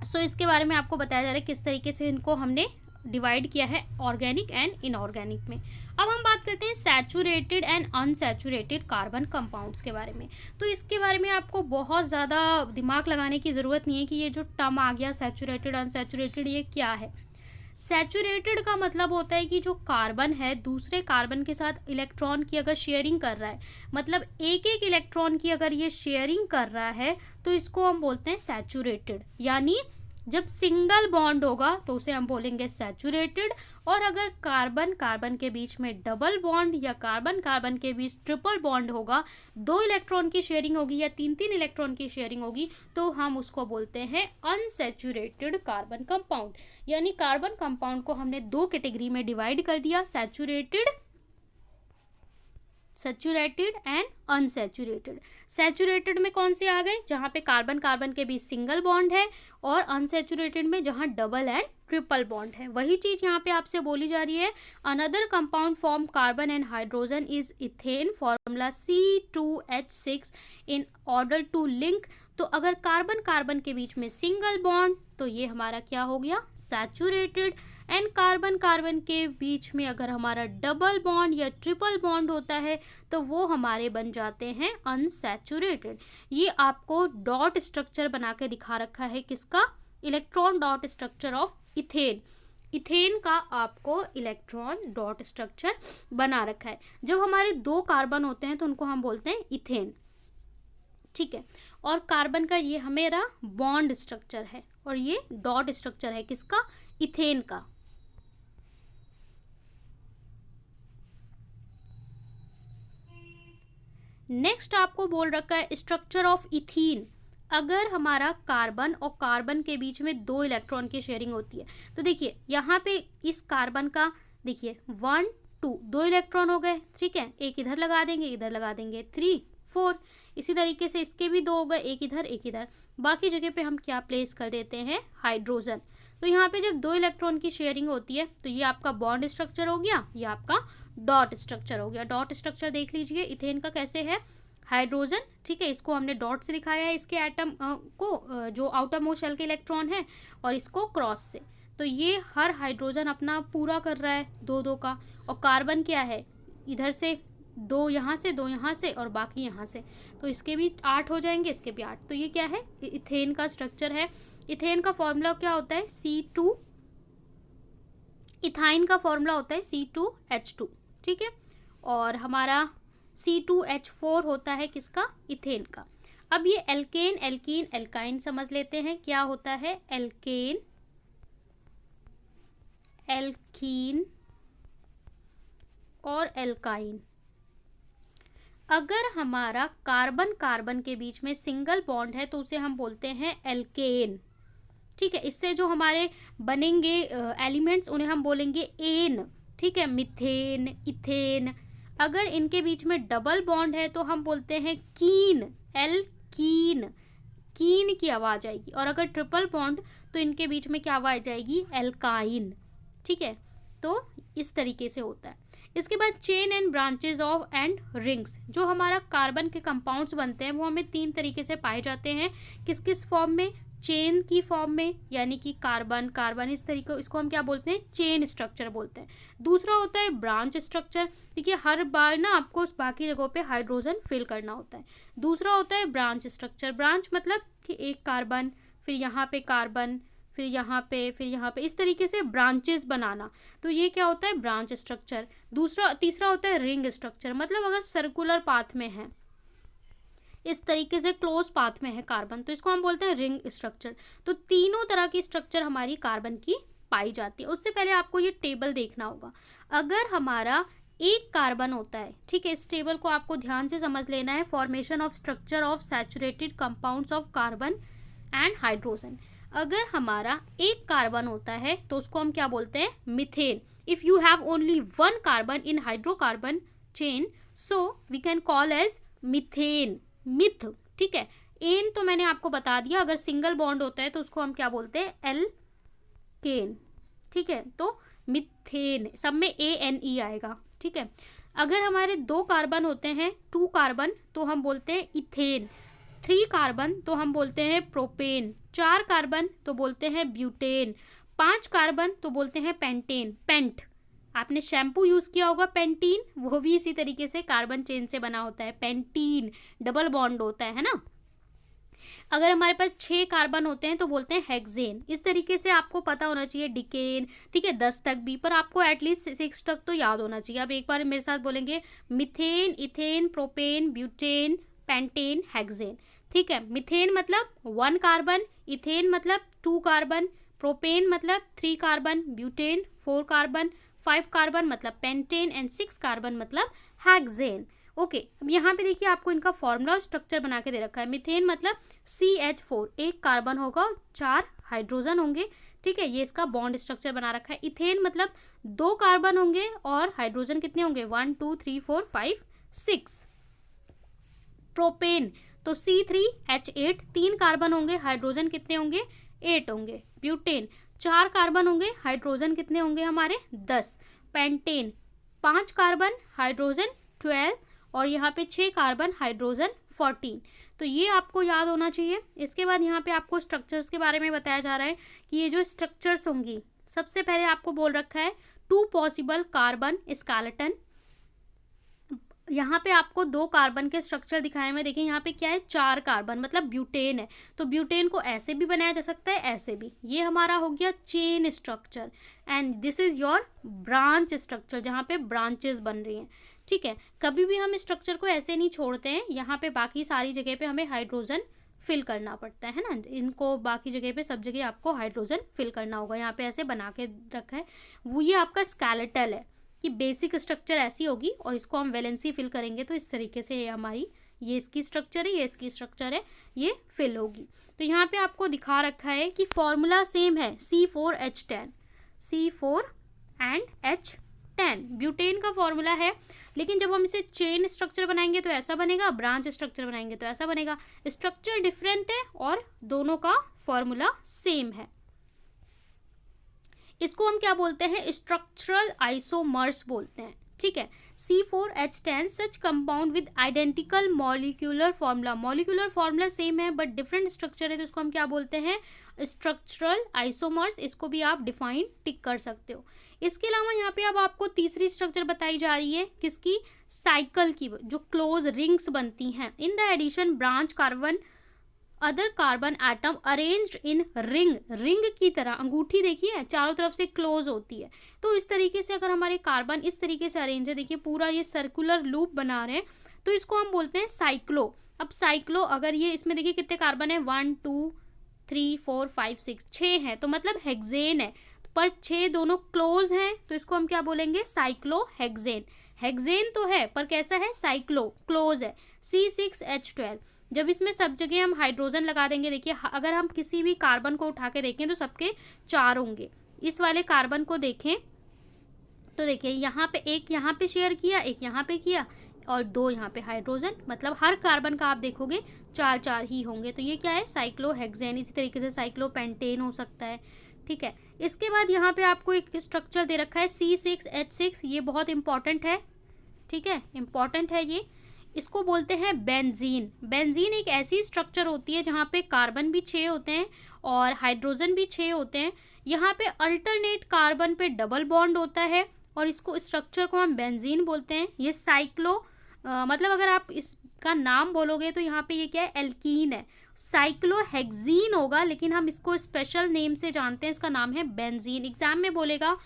सो इसके बारे में आपको बताया जा रहा है किस तरीके से इनको हमने डिवाइड किया है ऑर्गेनिक एंड इनऑर्गेनिक में। अब हम बात करते हैं saturated and unsaturated carbon compounds के बारे में। तो इसके बारे में आपको बहुत ज़्यादा दिमाग लगाने की ज़रूरत नहीं है कि ये जो टर्म आ गया सैचुरेटेड अनसैचुरेटेड, ये क्या है। सैचुरेटेड का मतलब होता है कि जो कार्बन है दूसरे कार्बन के साथ इलेक्ट्रॉन की अगर शेयरिंग कर रहा है, मतलब एक एक इलेक्ट्रॉन की अगर ये शेयरिंग कर रहा है, तो इसको हम बोलते हैं सैचुरेटेड। यानी जब सिंगल बॉन्ड होगा तो उसे हम बोलेंगे सैचुरेटेड, और अगर कार्बन कार्बन के बीच में डबल बॉन्ड या कार्बन कार्बन के बीच ट्रिपल बॉन्ड होगा, 2 इलेक्ट्रॉन की शेयरिंग होगी या 3-3 इलेक्ट्रॉन की शेयरिंग होगी, तो हम उसको बोलते हैं अनसैचुरेटेड कार्बन कंपाउंड। यानी कार्बन कंपाउंड को हमने 2 कैटेगरी में डिवाइड कर दिया, सैचुरेटेड एंड अनसैचुरेटेड। सैचुरेटेड में कौन से आ गए? जहाँ पे कार्बन कार्बन के बीच सिंगल बॉन्ड है, और अनसैचुरेटेड में जहाँ डबल एंड ट्रिपल बॉन्ड है। वही चीज यहाँ पे आपसे बोली जा रही है। Another compound form carbon and hydrogen is ethane, formula C2H6 in order to link. तो अगर कार्बन कार्बन के बीच में सिंगल बॉन्ड, तो ये हमारा क्या हो गया? सैचुरेटेड। एंड कार्बन कार्बन के बीच में अगर हमारा डबल बॉन्ड या ट्रिपल बॉन्ड होता है, तो वो हमारे बन जाते हैं अनसैचुरेटेड। ये आपको डॉट स्ट्रक्चर बना के दिखा रखा है, किसका? Electron dot structure of ethane. Ethane का आपको इलेक्ट्रॉन डॉट स्ट्रक्चर बना रखा है। जब हमारे 2 कार्बन होते हैं तो उनको हम बोलते हैं इथेन। ठीक है, और कार्बन का ये हमारा बॉन्ड स्ट्रक्चर है, और ये डॉट स्ट्रक्चर है किसका? इथेन का। नेक्स्ट आपको बोल रखा है स्ट्रक्चर ऑफ इथीन। अगर हमारा कार्बन और कार्बन के बीच में 2 इलेक्ट्रॉन की शेयरिंग होती है, तो देखिए यहाँ पे इस कार्बन का देखिए 1 2 2 इलेक्ट्रॉन हो गए। ठीक है, एक इधर लगा देंगे, इधर लगा देंगे, 3 4। इसी तरीके से इसके भी 2 हो गए, एक इधर एक इधर। बाकी जगह पे हम क्या प्लेस कर देते हैं? हाइड्रोजन। तो यहाँ पे जब 2 इलेक्ट्रॉन की शेयरिंग होती है, तो ये आपका बॉन्ड स्ट्रक्चर हो गया, ये आपका डॉट स्ट्रक्चर हो गया। डॉट स्ट्रक्चर देख लीजिए इथेन का कैसे है, हाइड्रोजन। ठीक है, इसको हमने डॉट से दिखाया है, इसके एटम को जो आउटर मोस्ट शेल के इलेक्ट्रॉन है, और इसको क्रॉस से। तो ये हर हाइड्रोजन अपना पूरा कर रहा है 2-2 का। और कार्बन क्या है? इधर से 2 यहाँ से, 2 यहाँ से, और बाकी यहाँ से, तो इसके भी 8 हो जाएंगे, इसके भी 8। तो ये क्या है? इथेन का स्ट्रक्चर है। इथेन का फॉर्मूला क्या होता है? C2। इथाइन का फॉर्मूला होता है C2H2। ठीक है, और हमारा C2H4 होता है किसका? इथेन का। अब ये एल्केन, एल्कीन, एल्काइन समझ लेते हैं क्या होता है। एल्केन, एल्कीन और एल्काइन। अगर हमारा कार्बन कार्बन के बीच में सिंगल बॉन्ड है तो उसे हम बोलते हैं एल्केन। ठीक है, इससे जो हमारे बनेंगे एलिमेंट्स उन्हें हम बोलेंगे एन। ठीक है, मिथेन, इथेन। अगर इनके बीच में डबल बॉन्ड है तो हम बोलते हैं कीन, एल्कीन, कीन की आवाज आएगी। और अगर ट्रिपल बॉन्ड तो इनके बीच में क्या आवाज आएगी, एल्काइन। ठीक है, तो इस तरीके से होता है। इसके बाद chain and branches of and rings. जो हमारा कार्बन के कंपाउंड्स बनते हैं वो हमें 3 तरीके से पाए जाते हैं। किस किस फॉर्म में, चेन की फॉर्म में, यानी कि कार्बन कार्बन इस तरीके, इसको हम क्या बोलते हैं, चेन स्ट्रक्चर बोलते हैं। दूसरा होता है ब्रांच स्ट्रक्चर। देखिए हर बार ना आपको उस बाकी जगहों पे हाइड्रोजन फिल करना होता है। दूसरा होता है ब्रांच स्ट्रक्चर। ब्रांच मतलब कि एक कार्बन, फिर यहाँ पे कार्बन, फिर यहाँ पे, फिर यहाँ पे, इस तरीके से ब्रांचेस बनाना। तो ये क्या होता है, ब्रांच स्ट्रक्चर। तीसरा होता है रिंग स्ट्रक्चर। मतलब अगर सर्कुलर पाथ में है, इस तरीके से क्लोज पाथ में है कार्बन, तो इसको हम बोलते हैं रिंग स्ट्रक्चर। तो तीनों तरह की स्ट्रक्चर हमारी कार्बन की पाई जाती है। उससे पहले आपको ये टेबल देखना होगा। अगर हमारा एक कार्बन होता है, ठीक है, इस टेबल को आपको ध्यान से समझ लेना है। Formation of structure of saturated compounds of carbon and hydrogen. अगर हमारा एक कार्बन होता है तो उसको हम क्या बोलते हैं, methane. If you have only one carbon in hydrocarbon chain so we can call as methane, meth. ठीक है, एन तो मैंने आपको बता दिया। अगर सिंगल बॉन्ड होता है तो उसको हम क्या बोलते हैं, एल्केन। ठीक है, तो मिथेन, सब में ANE आएगा। ठीक है, अगर हमारे 2 कार्बन होते हैं, 2 कार्बन, तो हम बोलते हैं इथेन। 3 कार्बन तो हम बोलते हैं प्रोपेन। 4 कार्बन तो बोलते हैं ब्यूटेन। 5 कार्बन तो बोलते हैं पेंटेन, पेंट। आपने शैम्पू यूज किया होगा पेंटीन, वो भी इसी तरीके से कार्बन चेन से बना होता है। पेंटीन डबल बॉन्ड होता है ना। अगर हमारे पास 6 कार्बन होते हैं तो बोलते हैं हेक्सेन। इस तरीके से आपको पता होना चाहिए डिकेन, ठीक है, 10 तक भी, पर आपको एटलीस्ट 6 तक तो याद होना चाहिए। अब एक बार मेरे साथ बोलेंगे, methane, ethane, propane, butane, pentane, hexane. ठीक है, मिथेन मतलब 1 कार्बन, इथेन मतलब 2 कार्बन, प्रोपेन मतलब 3 कार्बन, ब्यूटेन 4 कार्बन, 5 कार्बन मतलब पेंटेन एंड 6 कार्बन मतलब हेक्सेन। ओके, अब यहाँ पे देखिए आपको इनका फॉर्मूला स्ट्रक्चर बना के दे रखा है। मिथेन मतलब CH4, 1 कार्बन होगा और 4 हाइड्रोजन होंगे। ठीक है, ये इसका बॉन्ड स्ट्रक्चर बना रखा है। इथेन मतलब 2 कार्बन होंगे और हाइड्रोजन कितने होंगे, 1 2 3 4 5 6। प्रोपेन तो C3H8, 3 कार्बन होंगे, हाइड्रोजन कितने होंगे, 8 होंगे। ब्यूटेन 4 कार्बन होंगे, हाइड्रोजन कितने होंगे हमारे, 10। पेंटेन 5 कार्बन, हाइड्रोजन 12 और यहाँ पे 6 कार्बन, हाइड्रोजन 14। तो ये आपको याद होना चाहिए। इसके बाद यहाँ पे आपको स्ट्रक्चर्स के बारे में बताया जा रहा है कि ये जो स्ट्रक्चर्स होंगी, सबसे पहले आपको बोल रखा है 2 पॉसिबल कार्बन स्केलेटन। यहाँ पे आपको 2 कार्बन के स्ट्रक्चर दिखाए हुए, देखिए यहाँ पे क्या है, 4 कार्बन मतलब ब्यूटेन है। तो ब्यूटेन को ऐसे भी बनाया जा सकता है, ऐसे भी। ये हमारा हो गया chain structure and this is your branch structure, जहाँ पे ब्रांचेस बन रही हैं। ठीक है, कभी भी हम स्ट्रक्चर को ऐसे नहीं छोड़ते हैं। यहाँ पे बाकी सारी जगह पे हमें हाइड्रोजन फिल करना पड़ता है ना, इनको बाकी जगह पे सब जगह आपको हाइड्रोजन फिल करना होगा। यहाँ पे ऐसे बना के रखा है, वो ये आपका स्केलेटल है कि बेसिक स्ट्रक्चर ऐसी होगी और इसको हम वैलेंसी फिल करेंगे तो इस तरीके से ये हमारी, ये इसकी स्ट्रक्चर है, ये इसकी स्ट्रक्चर है, ये फिल होगी। तो यहाँ पे आपको दिखा रखा है कि फॉर्मूला सेम है, C4H10, C4 and H10 butane का फॉर्मूला है। लेकिन जब हम इसे चेन स्ट्रक्चर बनाएंगे तो ऐसा बनेगा, ब्रांच स्ट्रक्चर बनाएंगे तो ऐसा बनेगा। स्ट्रक्चर डिफरेंट है और दोनों का फॉर्मूला सेम है। इसको हम क्या बोलते हैं, स्ट्रक्चरल आइसोमर्स बोलते हैं। ठीक है, C4H10 such compound with identical molecular formula. Molecular formula same है बट डिफरेंट स्ट्रक्चर है, तो इसको हम क्या बोलते हैं, स्ट्रक्चरल आइसोमर्स। इसको भी आप डिफाइन टिक कर सकते हो। इसके अलावा यहाँ पे अब आपको तीसरी स्ट्रक्चर बताई जा रही है, किसकी, साइकिल की, जो क्लोज रिंग्स बनती हैं। In the addition branch carbon other carbon atom arranged in ring, ring की तरह, अंगूठी देखिए चारों तरफ से क्लोज होती है। तो इस तरीके से अगर हमारे कार्बन इस तरीके से अरेंज है, देखिए पूरा ये सर्कुलर लूप बना रहे हैं, तो इसको हम बोलते हैं साइक्लो। अब साइक्लो, अगर ये इसमें देखिए कितने कार्बन है, 1 2 3 4 5 6, 6 हैं, तो मतलब हेक्सेन है, पर 6 दोनों क्लोज हैं, तो इसको हम क्या बोलेंगे, साइक्लोहेक्सेन। हेक्सेन तो है पर कैसा है, साइक्लो, क्लोज है, C6H12। जब इसमें सब जगह हम हाइड्रोजन लगा देंगे, देखिए अगर हम किसी भी कार्बन को उठा के देखें तो सबके 4 होंगे। इस वाले कार्बन को देखें तो देखिए यहाँ पे एक यहाँ पे शेयर किया, एक यहाँ पे किया, और 2 यहाँ पे हाइड्रोजन, मतलब हर कार्बन का आप देखोगे 4 4 ही होंगे, तो ये क्या है, साइक्लोहेक्सेन। इसी तरीके से साइक्लोपेंटेन हो सकता है, ठीक है। इसके बाद यहाँ पे आपको एक स्ट्रक्चर दे रखा है C6H6, ये बहुत इंपॉर्टेंट है, ठीक है, इंपॉर्टेंट है ये। इसको बोलते हैं बेंजीन। बेंजीन एक ऐसी स्ट्रक्चर होती है जहाँ पे कार्बन भी 6 होते हैं और हाइड्रोजन भी 6 होते हैं। यहाँ पे अल्टरनेट कार्बन पे डबल बॉन्ड होता है और इसको, स्ट्रक्चर को हम बेंजीन बोलते हैं। ये मतलब अगर आप इसका नाम बोलोगे तो यहाँ पे ये क्या है, एल्कीन है। साइक्लोहेक्सीन होगा लेकिन हम इसको स्पेशल नेम से जानते हैं, इसका नाम है बेंजीन। एग्जाम में बोलेगा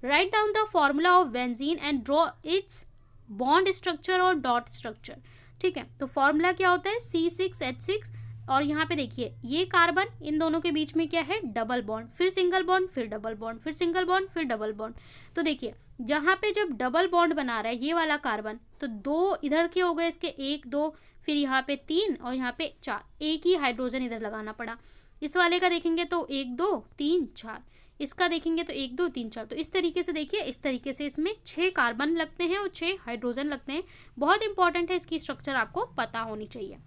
write down the formula of benzene and draw it's bond structure और डॉट स्ट्रक्चर, ठीक है। तो फॉर्मूला क्या होता है, C6H6, और यहाँ पे देखिए ये कार्बन, इन दोनों के बीच में क्या है, डबल बॉन्ड, फिर सिंगल बॉन्ड, फिर डबल बॉन्ड, फिर सिंगल बॉन्ड, फिर डबल बॉन्ड। तो देखिए जहाँ पे जब डबल बॉन्ड बना रहा है ये वाला कार्बन, तो 2 इधर के हो गए इसके, 1 2, फिर यहाँ पे 3 और यहाँ पे 4, एक ही हाइड्रोजन इधर लगाना पड़ा। इस वाले का देखेंगे तो 1 2 3 4, इसका देखेंगे तो 1 2 3 4। तो इस तरीके से देखिए, इस तरीके से इसमें 6 कार्बन लगते हैं और 6 हाइड्रोजन लगते हैं। बहुत इंपॉर्टेंट है, इसकी स्ट्रक्चर आपको पता होनी चाहिए।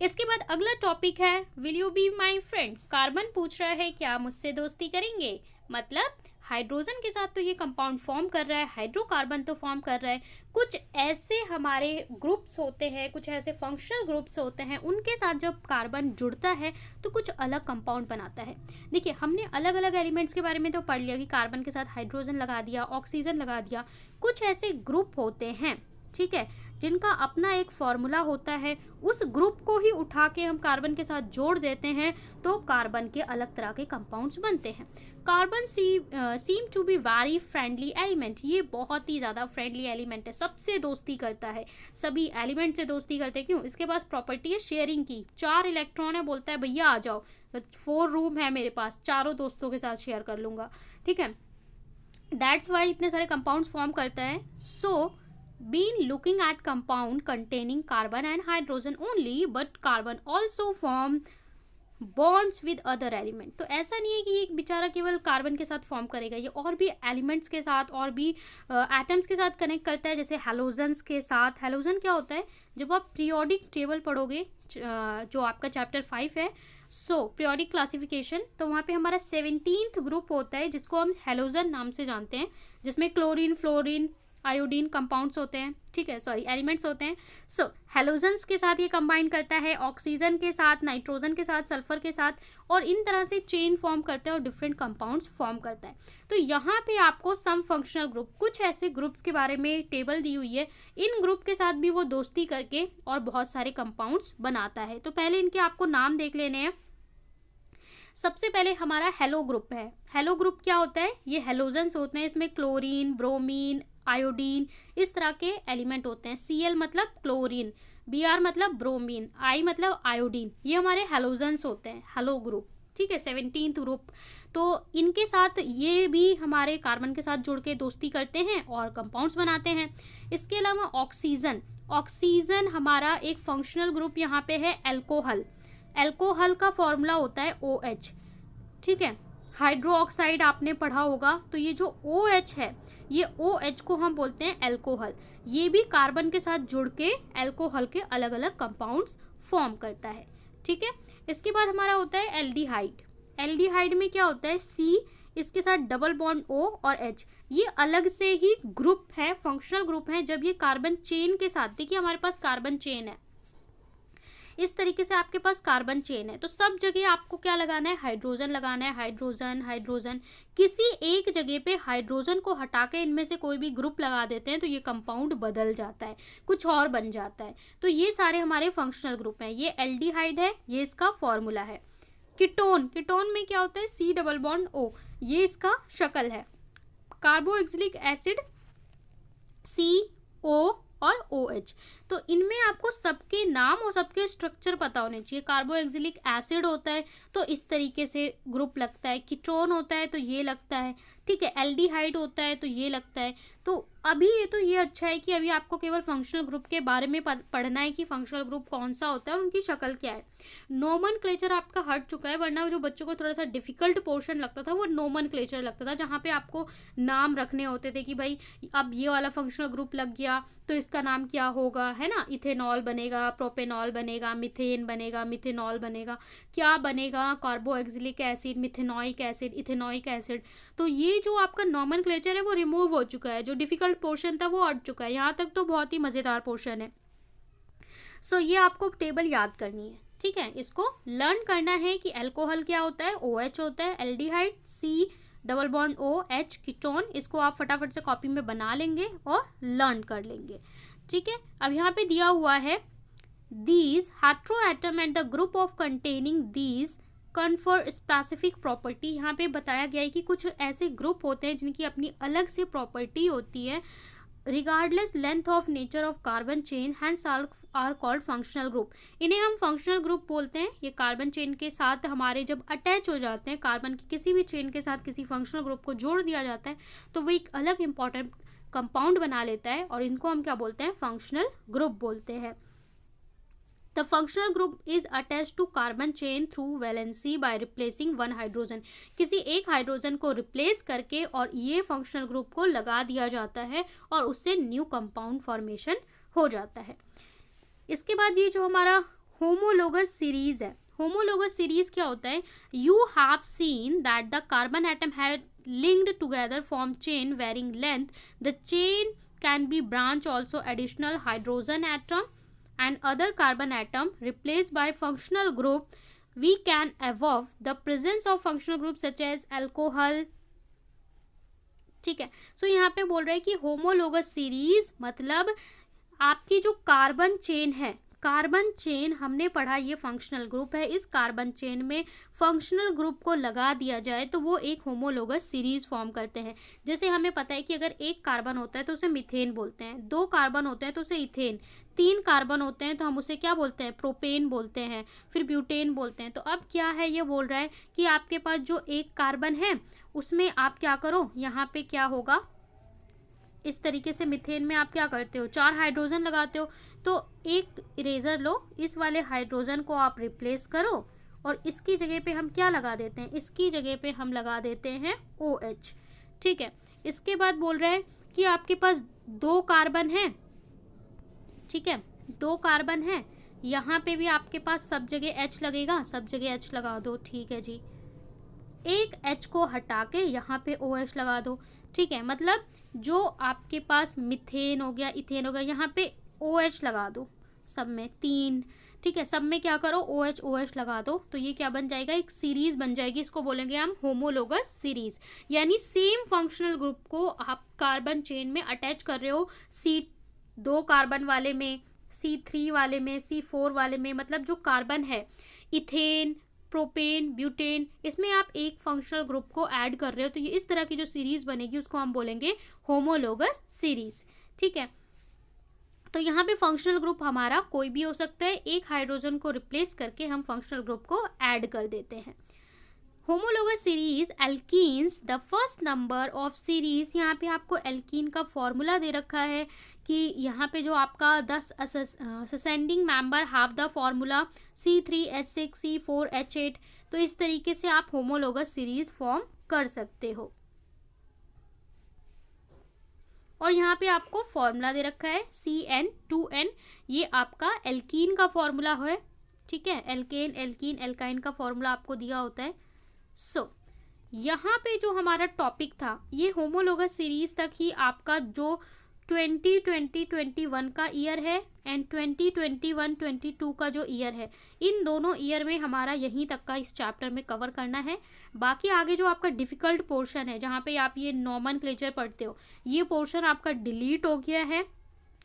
इसके बाद अगला टॉपिक है, will you be my friend. Carbon पूछ रहा है क्या मुझसे दोस्ती करेंगे, मतलब हाइड्रोजन के साथ तो ये कंपाउंड फॉर्म कर रहा है, हाइड्रोकार्बन तो फॉर्म कर रहा है। कुछ ऐसे हमारे ग्रुप्स होते हैं, कुछ ऐसे फंक्शनल ग्रुप्स होते हैं, उनके साथ जब कार्बन जुड़ता है तो कुछ अलग कंपाउंड बनाता है। देखिए हमने अलग अलग एलिमेंट्स के बारे में तो पढ़ लिया कि कार्बन के साथ हाइड्रोजन लगा दिया, ऑक्सीजन लगा दिया। कुछ ऐसे ग्रुप होते हैं, ठीक है, जिनका अपना एक फॉर्मूला होता है, उस ग्रुप को ही उठा के हम कार्बन के साथ जोड़ देते हैं तो कार्बन के अलग तरह के कंपाउंड्स बनते हैं। Carbon seem to be very friendly element, ये बहुत ही ज़्यादा फ्रेंडली एलिमेंट है, सबसे दोस्ती करता है, सभी एलिमेंट से दोस्ती करते हैं। क्यों, इसके पास प्रॉपर्टी है शेयरिंग की, 4 इलेक्ट्रॉन है, बोलता है भैया आ जाओ, 4 रूम है मेरे पास, चारों दोस्तों के साथ शेयर कर लूँगा, ठीक है। दैट्स वाई इतने सारे कंपाउंड्स फॉर्म करता है। सो been looking at compound containing carbon and hydrogen only, but carbon also form bonds with other element। तो ऐसा नहीं है कि एक बेचारा केवल कार्बन के साथ फॉर्म करेगा, ये और भी एलिमेंट्स के साथ और भी एटम्स के साथ कनेक्ट करता है, जैसे हेलोजन्स के साथ। हेलोजन क्या होता है, जब आप पीरियोडिक टेबल पढ़ोगे, जो आपका चैप्टर 5 है, सो पीरियोडिक क्लासिफिकेशन, तो वहाँ पे हमारा 17th ग्रुप होता है जिसको हम हेलोजन नाम से जानते हैं, जिसमें क्लोरीन, फ्लोरीन, आयोडीन कंपाउंड्स होते हैं, ठीक है, सॉरी एलिमेंट्स होते हैं। सो हेलोजन्स के साथ ये कंबाइन करता है, ऑक्सीजन के साथ, नाइट्रोजन के साथ, सल्फर के साथ, और इन तरह से चेन फॉर्म करता है और डिफरेंट कंपाउंड्स फॉर्म करता है। तो यहाँ पे आपको सम फंक्शनल ग्रुप, कुछ ऐसे ग्रुप्स के बारे में टेबल दी हुई है, इन ग्रुप के साथ भी वो दोस्ती करके और बहुत सारे कंपाउंड्स बनाता है। तो पहले इनके आपको नाम देख लेने हैं। सबसे पहले हमारा हेलो ग्रुप है। हेलो ग्रुप क्या होता है, ये हेलोजन्स होते हैं, इसमें क्लोरीन, ब्रोमीन, आयोडीन, इस तरह के एलिमेंट होते हैं। Cl मतलब क्लोरीन, Br मतलब ब्रोमीन, I मतलब आयोडीन, ये हमारे हेलोजन्स होते हैं, हेलो ग्रुप, ठीक है, 17th ग्रुप। तो इनके साथ ये भी हमारे कार्बन के साथ जुड़ के दोस्ती करते हैं और कंपाउंड्स बनाते हैं। इसके अलावा ऑक्सीजन, ऑक्सीजन हमारा एक फंक्शनल ग्रुप यहाँ पे है, एल्कोहल। एल्कोहल का फॉर्मूला होता है OH, ठीक है। हाइड्रो ऑक्साइड आपने पढ़ा होगा, तो ये जो OH है, ये OH को हम बोलते हैं एल्कोहल। ये भी कार्बन के साथ जुड़ के एल्कोहल के अलग अलग कंपाउंड्स फॉर्म करता है, ठीक है। इसके बाद हमारा होता है एल्डिहाइड। एल्डिहाइड में क्या होता है, C, इसके साथ डबल बॉन्ड O और H, ये अलग से ही ग्रुप है, फंक्शनल ग्रुप है। जब ये कार्बन चेन के साथ, देखिए हमारे पास कार्बन चेन है, इस तरीके से आपके पास कार्बन चेन है, तो सब जगह आपको क्या लगाना है, हाइड्रोजन लगाना है, हाइड्रोजन हाइड्रोजन। किसी एक जगह पे हाइड्रोजन को हटा के इनमें से कोई भी ग्रुप लगा देते हैं तो ये कंपाउंड बदल जाता है, कुछ और बन जाता है। तो ये सारे हमारे फंक्शनल ग्रुप हैं। ये एल्डिहाइड है, ये इसका फॉर्मूला है। कीटोन, कीटोन में क्या होता है, C डबल बॉन्ड O, ये इसका शक्ल है। कार्बोक्सिलिक एसिड, CO और OH। तो इनमें आपको सबके नाम और सबके स्ट्रक्चर पता होने चाहिए। कार्बोक्सिलिक एसिड होता है तो इस तरीके से ग्रुप लगता है, कीटोन होता है तो ये लगता है, ठीक है, एल्डिहाइड होता है तो ये लगता है। तो अभी ये अच्छा है कि अभी आपको केवल फंक्शनल ग्रुप के बारे में पढ़ना है कि फंक्शनल ग्रुप कौन सा होता है और उनकी शक्ल क्या है। नोमेनक्लेचर आपका हट चुका है, वरना जो बच्चों को थोड़ा सा डिफिकल्ट पोर्शन लगता था वो नोमेनक्लेचर लगता था, जहाँ पे आपको नाम रखने होते थे कि भाई अब ये वाला फंक्शनल ग्रुप लग गया तो इसका नाम क्या होगा, है ना, इथेनॉल बनेगा, प्रोपेनॉल बनेगा, मिथेन बनेगा, मिथेनॉल बनेगा, क्या बनेगा, carboxylic acid, methanoic acid, ethanoic acid. तो ये जो आपका नोमेनक्लेचर है वो रिमूव हो चुका है, जो डिफिकल्ट पोर्शन था वो हट चुका है। यहाँ तक तो बहुत ही मज़ेदार पोर्शन है। सो ये आपको टेबल याद करनी है, ठीक है। इसको लर्न करना है कि अल्कोहल क्या होता है, OH होता है, aldehyde C double bond OH ketone. इसको आप फटाफट से कॉपी में बना लेंगे और लर्न कर लेंगे, ठीक है। अब यहाँ पे दिया हुआ है these heteroatom and the group of containing these confer specific property। यहाँ पे बताया गया है कि कुछ ऐसे ग्रुप होते हैं जिनकी अपनी अलग से प्रॉपर्टी होती है, regardless length of nature of carbon chain, hence are called functional group। इन्हें हम फंक्शनल ग्रुप बोलते हैं। ये कार्बन चेन के साथ हमारे जब अटैच हो जाते हैं, कार्बन की किसी भी चेन के साथ किसी फंक्शनल ग्रुप को जोड़ दिया जाता है तो वो एक अलग इंपॉर्टेंट कंपाउंड बना लेता है और इनको हम क्या बोलते हैं, फंक्शनल ग्रुप बोलते हैं। The functional group is attached to carbon chain through valency by replacing one hydrogen। किसी एक हाइड्रोजन को रिप्लेस करके और ये फंक्शनल ग्रुप को लगा दिया जाता है और उससे न्यू कंपाउंड फॉर्मेशन हो जाता है। इसके बाद ये जो हमारा होमोलोगस सीरीज है, होमोलोगस सीरीज क्या होता है, you have seen that the carbon atom had linked together form chain varying length। the chain can be branch also additional hydrogen atom and other carbon atom replaced by functional group। we can evolve the presence of functional group such as alcohol, ठीक है। सो यहाँ पे बोल रहे हैं कि homologous series मतलब आपकी जो कार्बन चेन है, कार्बन चेन हमने पढ़ा ये फंक्शनल ग्रुप है, इस कार्बन चेन में फंक्शनल ग्रुप को लगा दिया जाए तो वो एक होमोलोगस सीरीज फॉर्म करते हैं। जैसे हमें पता है कि अगर एक कार्बन होता है तो उसे मीथेन बोलते हैं, 2 कार्बन होते हैं तो उसे इथेन, 3 कार्बन होते हैं तो हम उसे क्या बोलते हैं, प्रोपेन बोलते हैं, फिर ब्यूटेन बोलते हैं। तो अब क्या है, ये बोल रहा है कि आपके पास जो एक कार्बन है उसमें आप क्या करो, यहाँ पे क्या होगा, इस तरीके से मिथेन में आप क्या करते हो, 4 हाइड्रोजन लगाते हो, तो एक इरेजर लो, इस वाले हाइड्रोजन को आप रिप्लेस करो और इसकी जगह पे हम क्या लगा देते हैं, इसकी जगह पे हम लगा देते हैं OH, ठीक है। इसके बाद बोल रहे हैं कि आपके पास 2 कार्बन है, ठीक है, 2 कार्बन है, यहाँ पे भी आपके पास सब जगह H लगेगा, सब जगह H लगा दो, ठीक है जी। एक H को हटा के यहाँ पे OH लगा दो, ठीक है। मतलब जो आपके पास मिथेन हो गया, इथेन हो गया, यहाँ पे OH लगा दो सब में 3, ठीक है, सब में क्या करो OH लगा दो, तो ये क्या बन जाएगा, एक सीरीज बन जाएगी। इसको बोलेंगे हम होमोलोगस सीरीज, यानी सेम फंक्शनल ग्रुप को आप कार्बन चेन में अटैच कर रहे हो, C2 कार्बन वाले में, C3 वाले में, C4 वाले में, मतलब जो कार्बन है इथेन, प्रोपेन, ब्यूटेन, इसमें आप एक फंक्शनल ग्रुप को ऐड कर रहे हो, तो ये इस तरह की जो सीरीज बनेगी उसको हम बोलेंगे होमोलोगस सीरीज, ठीक है। तो यहाँ पे फंक्शनल ग्रुप हमारा कोई भी हो सकता है, एक हाइड्रोजन को रिप्लेस करके हम फंक्शनल ग्रुप को ऐड कर देते हैं। Homologous series alkenes the first number of series, यहाँ पे आपको एल्कीन का फॉर्मूला दे रखा है कि यहाँ पे जो आपका 10 ascending member have the formula C3H6 C4H8। तो इस तरीके से आप होमोलोगस सीरीज फॉर्म कर सकते हो। और यहाँ पे आपको फॉर्मूला दे रखा है CN2N, ये आपका एल्कीन का फॉर्मूला है, ठीक है। एल्केन, एल्कीन, एल्काइन का फॉर्मूला आपको दिया होता है। यहाँ पे जो हमारा टॉपिक था ये होमोलोगस सीरीज तक ही आपका जो 2020-21 का ईयर है एंड 2021-22 का जो ईयर है, इन दोनों ईयर में हमारा यहीं तक का इस चैप्टर में कवर करना है। बाकी आगे जो आपका डिफ़िकल्ट पोर्शन है जहाँ पे आप ये नोमेनक्लेचर पढ़ते हो, ये पोर्शन आपका डिलीट हो गया है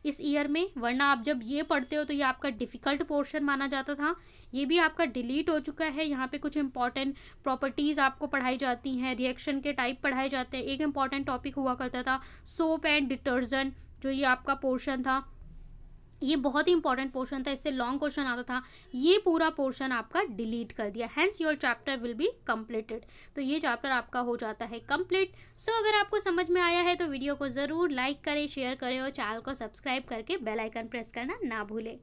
इस ईयर में, वरना आप जब ये पढ़ते हो तो ये आपका डिफ़िकल्ट पोर्शन माना जाता था, ये भी आपका डिलीट हो चुका है। यहाँ पे कुछ इंपॉर्टेंट प्रॉपर्टीज़ आपको पढ़ाई जाती हैं, रिएक्शन के टाइप पढ़ाए जाते हैं। एक इंपॉर्टेंट टॉपिक हुआ करता था सोप एंड डिटर्जेंट, जो ये आपका पोर्शन था ये बहुत ही इंपॉर्टेंट पोर्शन था, इससे लॉन्ग क्वेश्चन आता था, ये पूरा पोर्शन आपका डिलीट कर दिया, hence your chapter will be completed. तो ये चैप्टर आपका हो जाता है कंप्लीट। सो अगर आपको समझ में आया है तो वीडियो को ज़रूर लाइक करें, शेयर करें और चैनल को सब्सक्राइब करके बेल आइकन प्रेस करना ना भूलें।